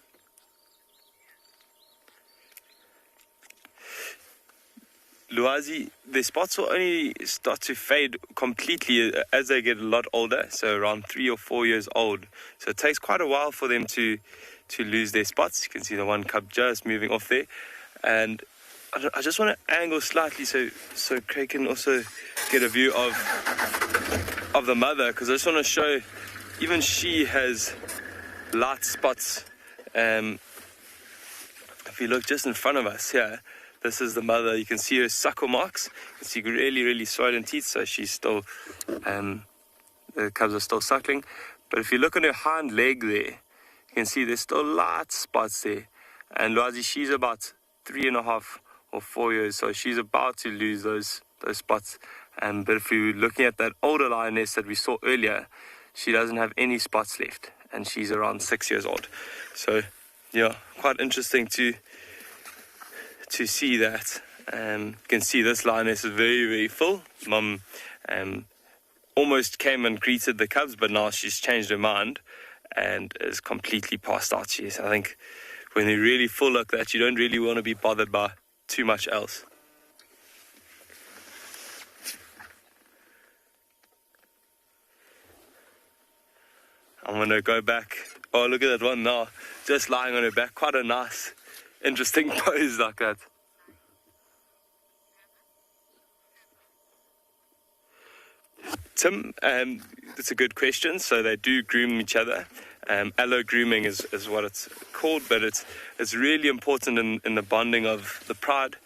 Luazi, their spots will only start to fade completely as they get a lot older, so around 3 or 4 years old. So it takes quite a while for them to lose their spots. You can see the one cub just moving off there. And I just want to angle slightly so Craig can also get a view of the mother, because I just want to show even she has light spots. If you look just in front of us here, This is the mother. You can see her suckle marks. You can see really, really swollen teeth, so she's still, the cubs are still suckling. But if you look on her hind leg there, you can see there's still light spots there. And Lwazi, she's about 3.5 or 4 years, so she's about to lose those spots. But if you're looking at that older lioness that we saw earlier, she doesn't have any spots left, and she's around 6 years old. So, yeah, quite interesting to see that. You can see this lioness is very, very full. Mum almost came and greeted the cubs, but now she's changed her mind and is completely passed out. I think when you're really full like that, you don't really want to be bothered by too much else. I'm going to go back. Oh, look at that one now, just lying on her back. Quite a nice, interesting pose like that. Tim, that's a good question. So they do groom each other. Allo grooming is what it's called, but it's really important in the bonding of the pride.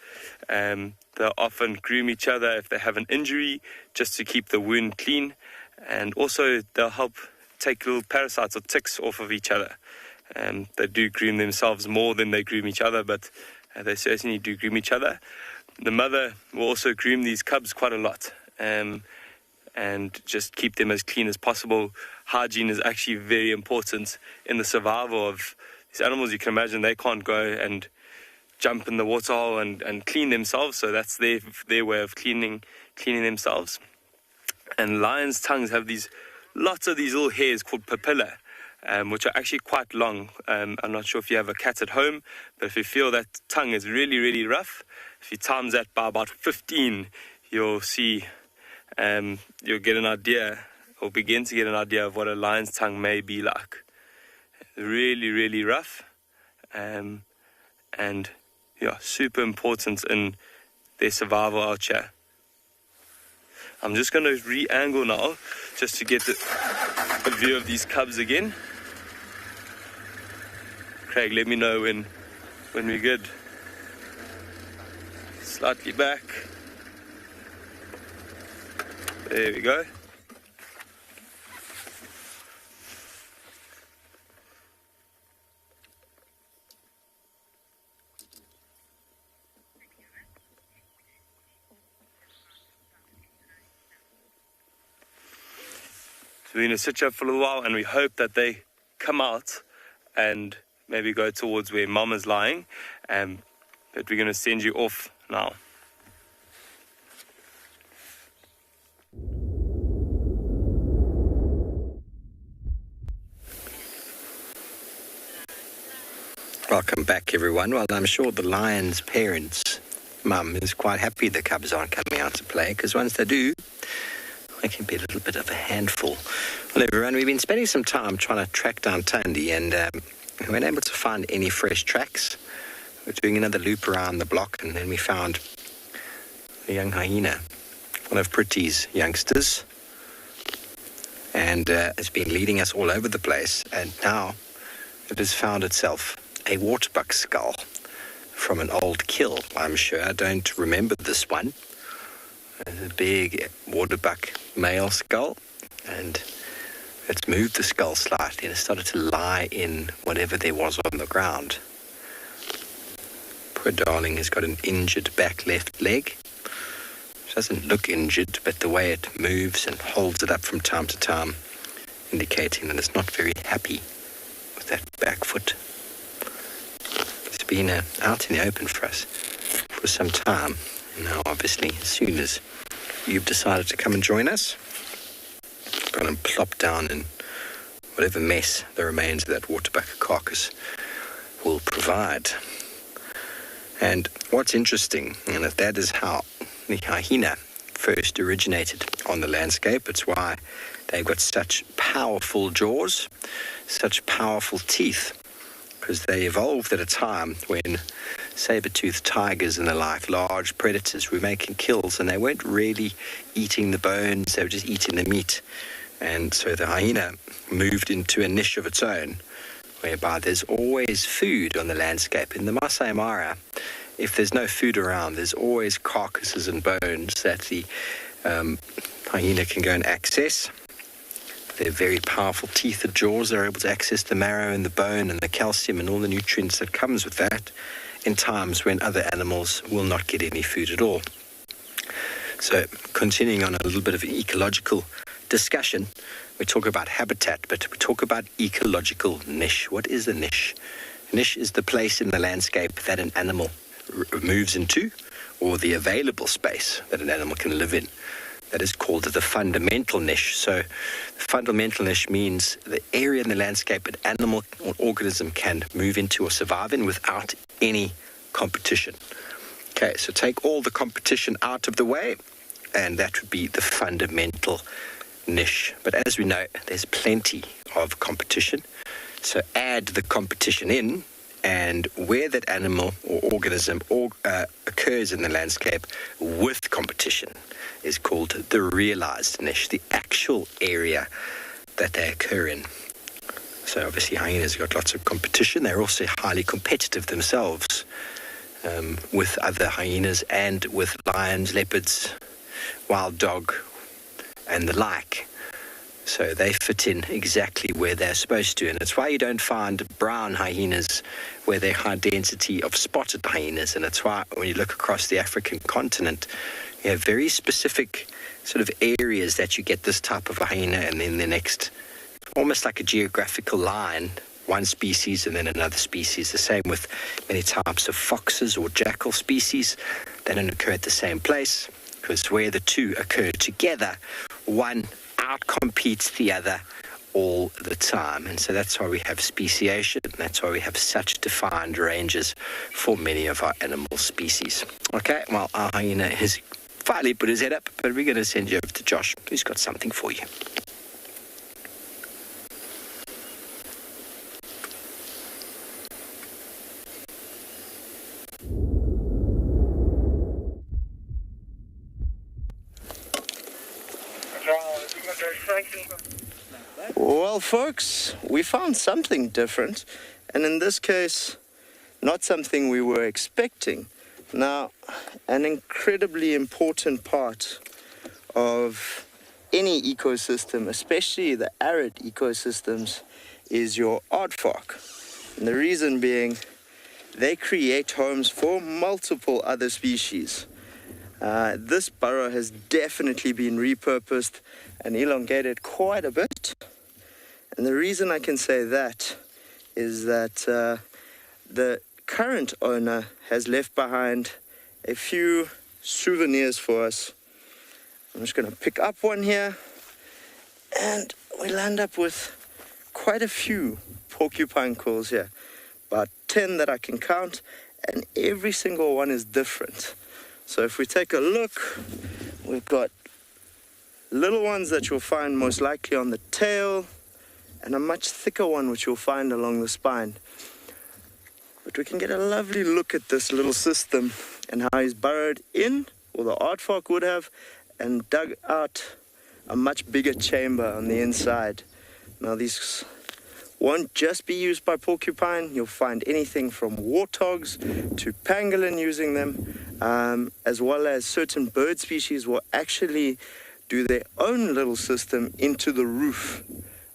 They'll often groom each other if they have an injury, just to keep the wound clean, and also they'll help take little parasites or ticks off of each other. They do groom themselves more than they groom each other, but they certainly do groom each other. The mother will also groom these cubs quite a lot, and just keep them as clean as possible. Hygiene is actually very important in the survival of these animals. You can imagine they can't go and jump in the water hole and clean themselves, so that's their way of cleaning themselves. And lions' tongues have lots of these little hairs called papilla, which are actually quite long. I'm not sure if you have a cat at home, but if you feel that tongue is really, really rough, if you times that by about 15, you'll see, you'll get an idea, or begin to get an idea of what a lion's tongue may be like. Really, really rough, and yeah, super important in their survival out here. I'm just going to re-angle now, just to get a view of these cubs again. Craig, let me know when we're good. Slightly back. There we go. We're going to sit up for a little while, and we hope that they come out and maybe go towards where Mum is lying. But we're going to send you off now.
Welcome back, everyone. Well, I'm sure the lion's parents' mum is quite happy the cubs aren't coming out to play, because once they do, they can be a little bit of a handful. Well, everyone, we've been spending some time trying to track down Tandy, and we weren't able to find any fresh tracks. We're doing another loop around the block, and then we found a young hyena, one of Pretty's youngsters, and has been leading us all over the place. And now it has found itself a waterbuck skull from an old kill, I'm sure. I don't remember this one. There's a big waterbuck male skull, and it's moved the skull slightly and it started to lie in whatever there was on the ground. Poor darling has got an injured back left leg. It doesn't look injured, but the way it moves and holds it up from time to time, indicating that it's not very happy with that back foot. It's been out in the open for us for some time. Now, obviously, as soon as you've decided to come and join us, gone and plop down in whatever mess the remains of that waterbuck carcass will provide. And what's interesting, and that is how the hyena first originated on the landscape. It's why they've got such powerful jaws, such powerful teeth, because they evolved at a time when saber-toothed tigers and the like, large predators, were making kills, and they weren't really eating the bones, they were just eating the meat. And so the hyena moved into a niche of its own, whereby there's always food on the landscape. In the Masai Mara, if there's no food around, there's always carcasses and bones that the hyena can go and access. Their very powerful teeth and jaws are able to access the marrow and the bone and the calcium and all the nutrients that comes with that in times when other animals will not get any food at all. So continuing on a little bit of ecological discussion, we talk about habitat, but we talk about ecological niche. What is a niche? A niche is the place in the landscape that an animal moves into, or the available space that an animal can live in. That is called the fundamental niche. So the fundamental niche means the area in the landscape an animal or organism can move into or survive in without any competition. Okay, so take all the competition out of the way, and that would be the fundamental niche. But as we know, there's plenty of competition. So add the competition in, and where that animal or organism occurs in the landscape with competition is called the realized niche, the actual area that they occur in. So obviously hyenas have got lots of competition. They're also highly competitive themselves with other hyenas and with lions, leopards, wild dog, and the like. So they fit in exactly where they're supposed to. And it's why you don't find brown hyenas where they're high density of spotted hyenas. And it's why when you look across the African continent, you have very specific sort of areas that you get this type of hyena, and then the next, almost like a geographical line, one species and then another species. The same with many types of foxes or jackal species. They don't occur at the same place, because where the two occur together, one outcompetes the other all the time. And so that's why we have speciation. That's why we have such defined ranges for many of our animal species. Okay, well, our hyena has finally put his head up, but we're going to send you over to Josh, who's got something for you.
Well, folks, we found something different, and in this case, not something we were expecting. Now, an incredibly important part of any ecosystem, especially the arid ecosystems, is your aardvark. And the reason being, they create homes for multiple other species. This burrow has definitely been repurposed and elongated quite a bit. And the reason I can say that is that the current owner has left behind a few souvenirs for us. I'm just going to pick up one here, and we land up with quite a few porcupine quills here. About 10 that I can count, and every single one is different. So if we take a look, we've got little ones that you'll find most likely on the tail, and a much thicker one which you'll find along the spine. But we can get a lovely look at this little system and how he's burrowed in, or the aardvark would have, and dug out a much bigger chamber on the inside. Now these won't just be used by porcupine. You'll find anything from warthogs to pangolin using them, as well as certain bird species will actually do their own little system into the roof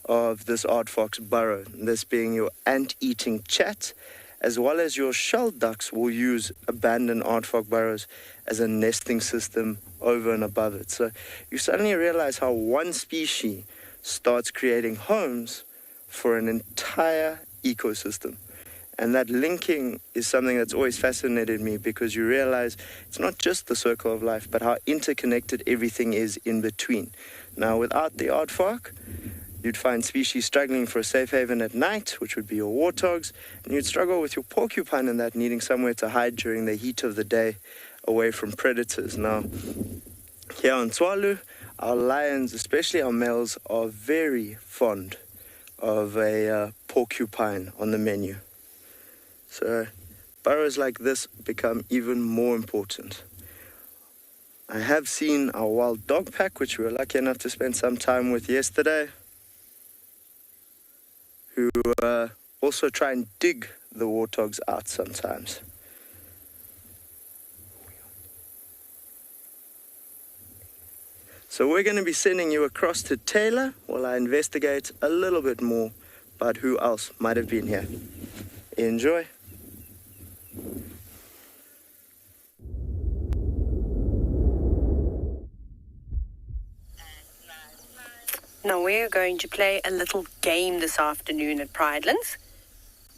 of this aardvark's burrow. This being your ant-eating chat, as well as your shell ducks will use abandoned aardvark burrows as a nesting system over and above it. So you suddenly realize how one species starts creating homes for an entire ecosystem. And that linking is something that's always fascinated me, because you realize it's not just the circle of life, but how interconnected everything is in between. Now, without the aardvark, you'd find species struggling for a safe haven at night, which would be your warthogs, and you'd struggle with your porcupine in that, needing somewhere to hide during the heat of the day away from predators. Now, here on Tswalu, our lions, especially our males, are very fond of a porcupine on the menu. So burrows like this become even more important. I have seen our wild dog pack, which we were lucky enough to spend some time with yesterday, who also try and dig the warthogs out sometimes. So we're going to be sending you across to Taylor while I investigate a little bit more about who else might have been here. Enjoy.
Now we're going to play a little game this afternoon at Pridelands.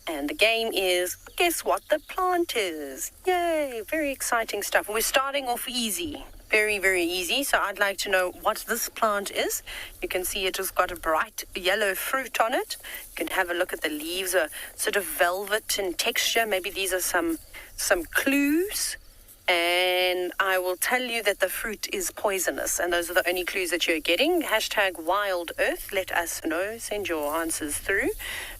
And the game is, guess what the plant is? Yay, very exciting stuff. We're starting off easy, very, very easy. So I'd like to know what this plant is. You can see it has got a bright yellow fruit on it. You can have a look at the leaves, a sort of velvet in texture. Maybe these are some clues. And I will tell you that the fruit is poisonous, and those are the only clues that you're getting. Hashtag WildEarth, let us know, send your answers through,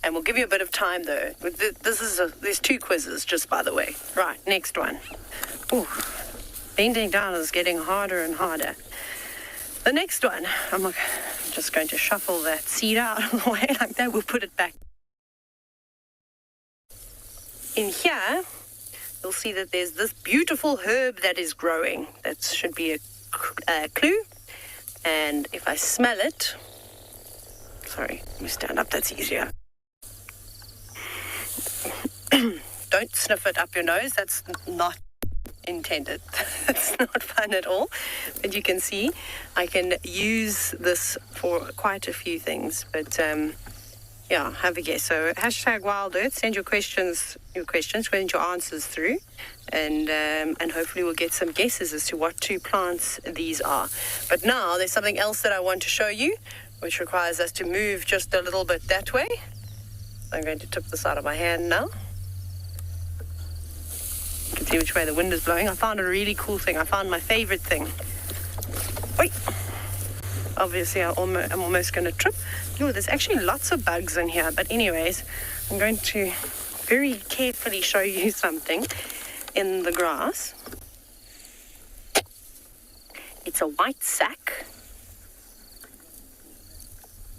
and we'll give you a bit of time though. There's 2 quizzes, just by the way. Right, next one. Ooh, bending down is getting harder and harder. The next one, I'm just going to shuffle that seed out of the way like that. We'll put it back. In here, you'll see that there's this beautiful herb that is growing. That should be a clue. And if I smell it... Sorry, let me stand up, that's easier. Don't sniff it up your nose. That's not intended. That's not fun at all. But you can see I can use this for quite a few things. But... yeah, have a guess. So hashtag WildEarth, send your questions, send your answers through, and hopefully we'll get some guesses as to what 2 plants these are. But now there's something else that I want to show you, which requires us to move just a little bit that way. I'm going to tip this out of my hand now. You can see which way the wind is blowing. I found a really cool thing. I found my favorite thing. Wait. Obviously, I'm almost going to trip. Oh, there's actually lots of bugs in here. But anyways, I'm going to very carefully show you something in the grass. It's a white sack.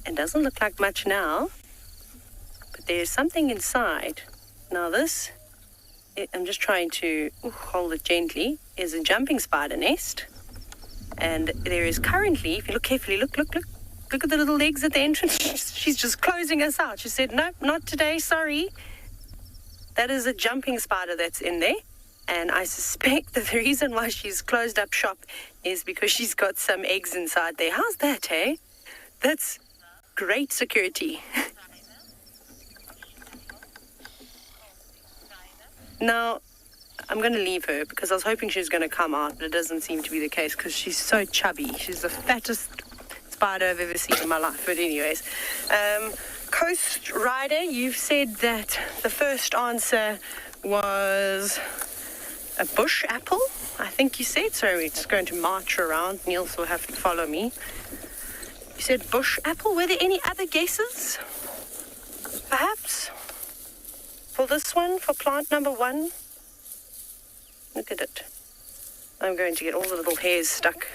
It doesn't look like much now, but there's something inside. Now this, I'm just trying to hold it gently, is a jumping spider nest. And there is currently, if you look carefully, look at the little legs at the entrance. She's just closing us out. She said, no, not today, sorry. That is a jumping spider that's in there. And I suspect that the reason why she's closed up shop is because she's got some eggs inside there. How's that, eh? That's great security. Now, I'm going to leave her because I was hoping she was going to come out, but it doesn't seem to be the case because she's so chubby. She's the fattest spider I've ever seen in my life. But anyways, Coast Rider, you've said that the first answer was a bush apple, I think you said. So we're just going to march around. Niels will have to follow me. You said bush apple. Were there any other guesses? Perhaps? For this one, for plant number 1? Look at it. I'm going to get all the little hairs stuck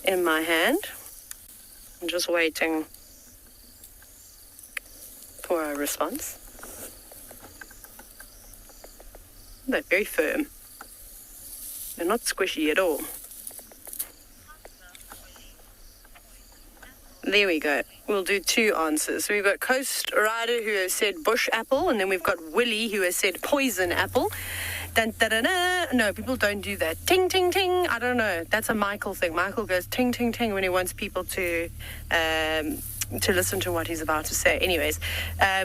in my hand. I'm just waiting for a response. They're very firm. They're not squishy at all. There we go. We'll do 2 answers. So we've got Coast Rider who has said bush apple, and then we've got Willie who has said poison apple. Dun, da, da, da. No, people don't do that. Ting, ting, ting. I don't know. That's a Michael thing. Michael goes ting, ting, ting when he wants people to listen to what he's about to say. Anyways,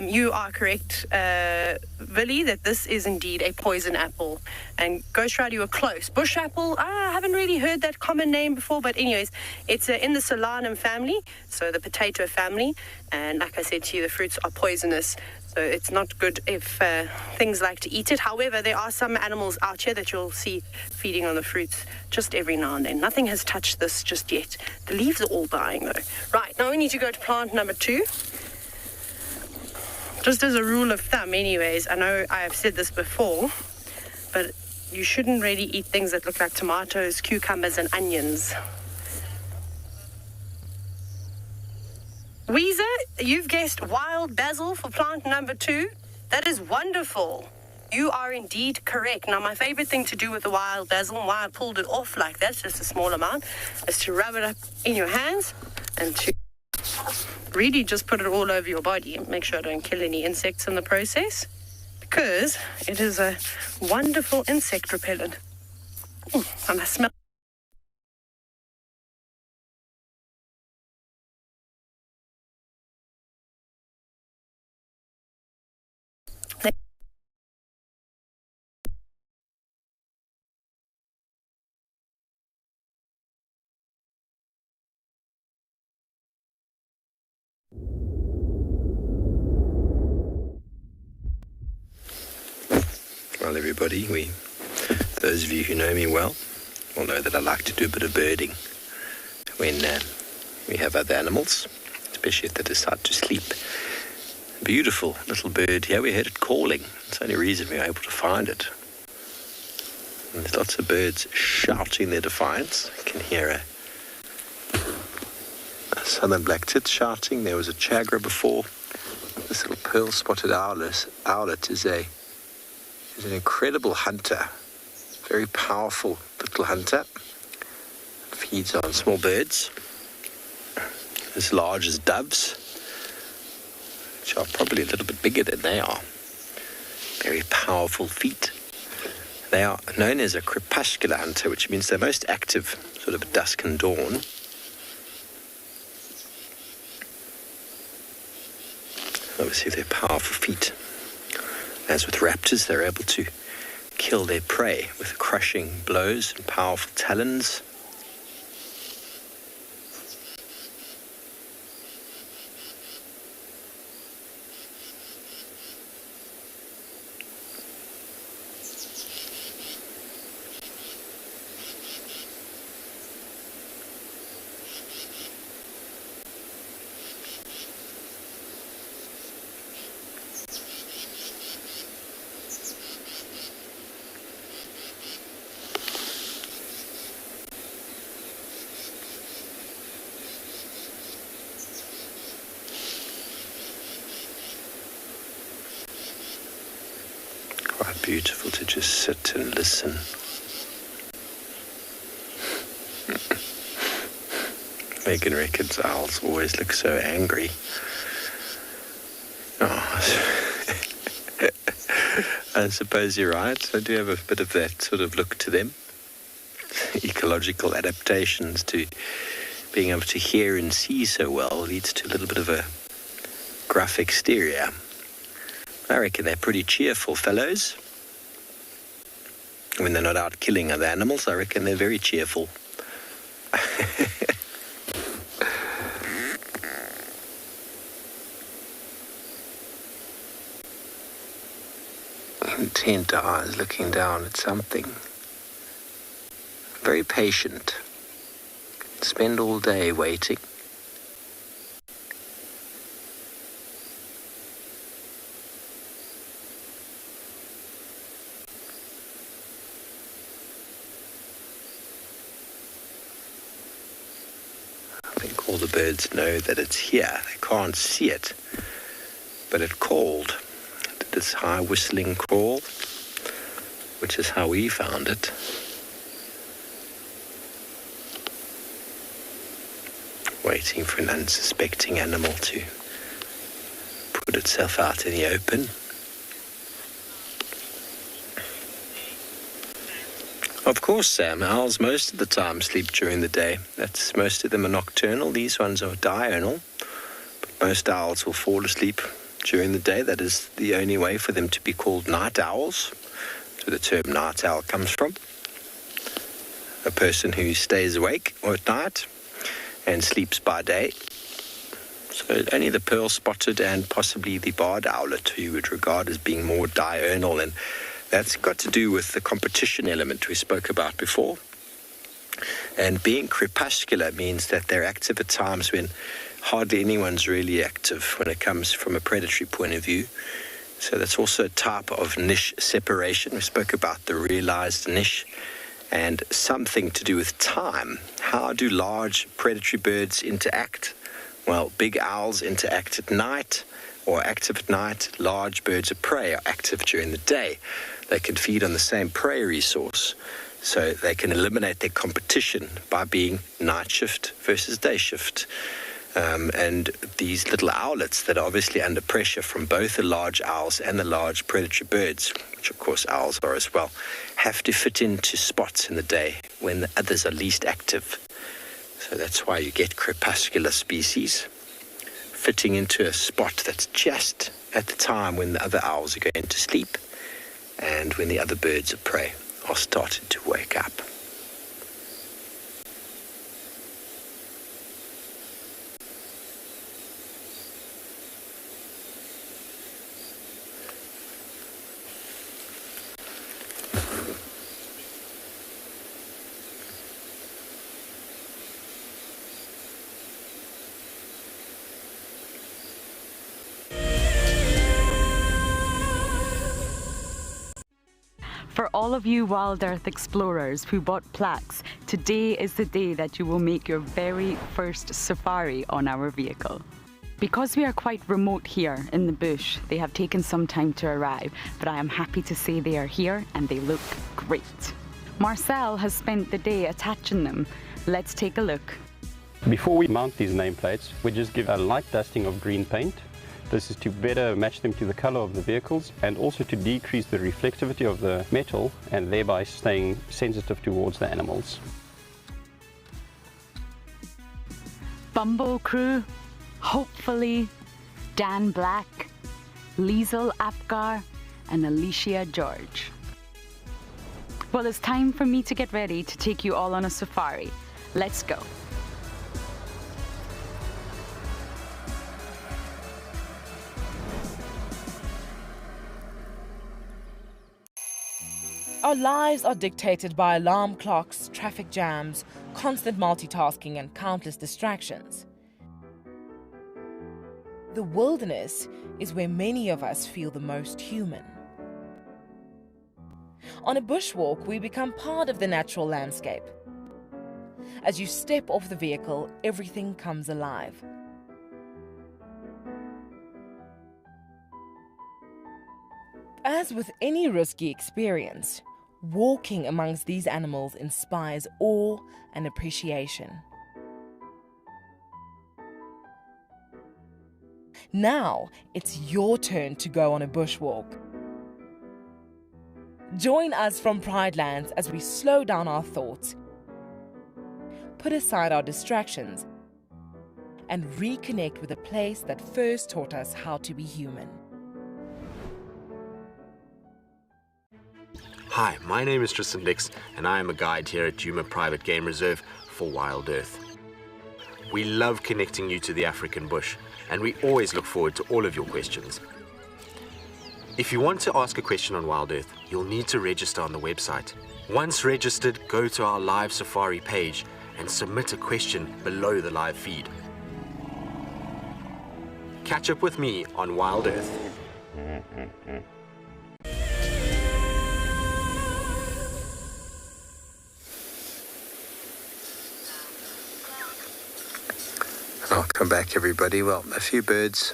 you are correct, Willie, that this is indeed a poison apple. And Ghost Rider, you were close. Bush apple, I haven't really heard that common name before, but anyways, it's in the Solanum family, so the potato family. And like I said to you, the fruits are poisonous. So it's not good if things like to eat it. However, there are some animals out here that you'll see feeding on the fruits just every now and then. Nothing has touched this just yet. The leaves are all dying though. Right, now we need to go to plant number 2. Just as a rule of thumb anyways, I know I have said this before, but you shouldn't really eat things that look like tomatoes, cucumbers and onions. Weezer, you've guessed wild basil for plant number 2. That is wonderful. You are indeed correct. Now, my favorite thing to do with the wild basil, and why I pulled it off like that, just a small amount, is to rub it up in your hands and to really just put it all over your body. Make sure I don't kill any insects in the process, because it is a wonderful insect repellent. And I smell.
Well, everybody, those of you who know me well will know that I like to do a bit of birding when we have other animals, especially if they decide to sleep. Beautiful little bird here. We heard it calling. It's the only reason we were able to find it. And there's lots of birds shouting their defiance. You can hear a southern black tit shouting. There was a chagra before. This little pearl-spotted owlet is an incredible hunter, very powerful little hunter. Feeds on small birds as large as doves, which are probably a little bit bigger than they are. Very powerful feet. They are known as a crepuscular hunter, which means they're most active sort of at dusk and dawn. Obviously, they're powerful feet. As with raptors, they're able to kill their prey with crushing blows and powerful talons. Quite beautiful to just sit and listen. Megan reckons owls always look so angry. I suppose you're right. I do have a bit of that sort of look to them. Ecological adaptations to being able to hear and see so well leads to a little bit of a gruff exterior. I reckon they're pretty cheerful fellows. When they're not out killing other animals, I reckon they're very cheerful. Intent eyes looking down at something. Very patient. Spend all day waiting. All the birds know that it's here. They can't see it, but it called. It did this high whistling call, which is how we found it. Waiting for an unsuspecting animal to put itself out in the open. Of course, Sam, owls most of the time sleep during the day. Most of them are nocturnal. These ones are diurnal. But most owls will fall asleep during the day. That is the only way for them to be called night owls. So the term night owl comes from. A person who stays awake at night and sleeps by day. So only the pearl-spotted and possibly the barred owlet who you would regard as being more diurnal, and that's got to do with the competition element we spoke about before. And being crepuscular means that they're active at times when hardly anyone's really active when it comes from a predatory point of view. So that's also a type of niche separation. We spoke about the realized niche and something to do with time. How do large predatory birds interact? Well, big owls interact at night or active at night. Large birds of prey are active during the day. They can feed on the same prey resource, so they can eliminate their competition by being night shift versus day shift. And these little owlets that are obviously under pressure from both the large owls and the large predatory birds, which of course owls are as well, have to fit into spots in the day when the others are least active. So that's why you get crepuscular species fitting into a spot that's just at the time when the other owls are going to sleep and when the other birds of prey are starting to wake up.
For all of you WildEarth explorers who bought plaques, today is the day that you will make your very first safari on our vehicle. Because we are quite remote here in the bush, they have taken some time to arrive, but I am happy to say they are here and they look great. Marcel has spent the day attaching them. Let's take a look.
Before we mount these nameplates, we just give a light dusting of green paint. This is to better match them to the color of the vehicles and also to decrease the reflectivity of the metal and thereby staying sensitive towards the animals.
Bumbo crew, hopefully, Dan Black, Liesel Apgar and Alicia George. Well, it's time for me to get ready to take you all on a safari. Let's go.
Our lives are dictated by alarm clocks, traffic jams, constant multitasking, and countless distractions. The wilderness is where many of us feel the most human. On a bushwalk, we become part of the natural landscape. As you step off the vehicle, everything comes alive. As with any risky experience, walking amongst these animals inspires awe and appreciation. Now, it's your turn to go on a bushwalk. Join us from Pride Lands as we slow down our thoughts, put aside our distractions, and reconnect with a place that first taught us how to be human.
Hi, my name is Tristan Dix, and I am a guide here at Djuma Private Game Reserve for WildEarth. We love connecting you to the African bush, and we always look forward to all of your questions. If you want to ask a question on WildEarth, you'll need to register on the website. Once registered, go to our live safari page and submit a question below the live feed. Catch up with me on WildEarth.
Welcome back, everybody. Well, a few birds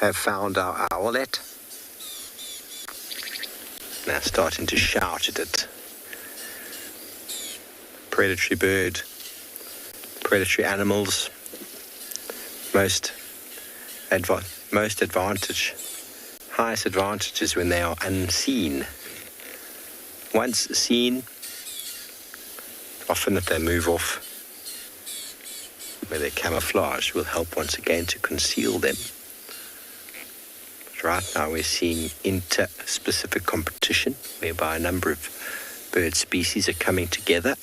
have found our owlet. Now starting to shout at it. Predatory bird, predatory animals, highest advantage is when they are unseen. Once seen, often if they move off, where their camouflage will help once again to conceal them. But right now we're seeing inter-specific competition, whereby a number of bird species are coming together.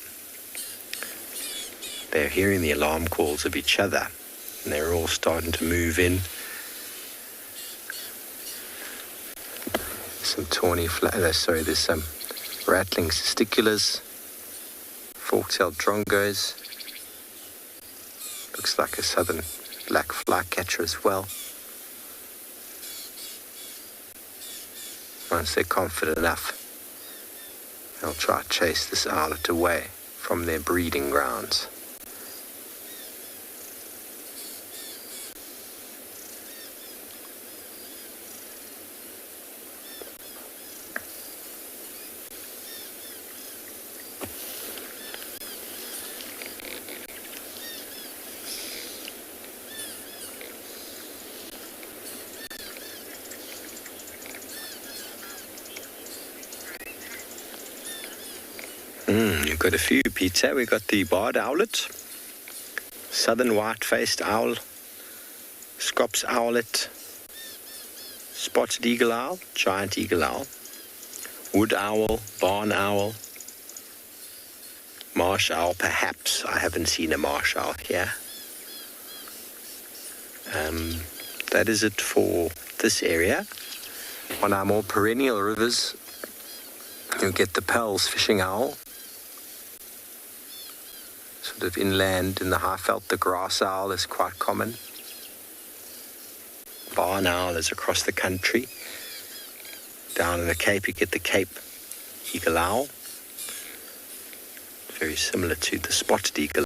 They're hearing the alarm calls of each other, and they're all starting to move in. There's some rattling testiculars, fork-tailed drongos. Looks like a southern black flycatcher as well. Once they're confident enough, they'll try to chase this owlet away from their breeding grounds. We've got a few, Peter. We've got the barred owlet, southern white-faced owl, Scops owlet, spotted eagle owl, giant eagle owl, wood owl, barn owl, marsh owl perhaps. I haven't seen a marsh owl here. That is it for this area. On our more perennial rivers, you'll get the Pell's fishing owl, sort of inland in the Highveld. The grass owl is quite common. Barn owl is across the country. Down in the Cape, you get the Cape eagle owl, very similar to the spotted eagle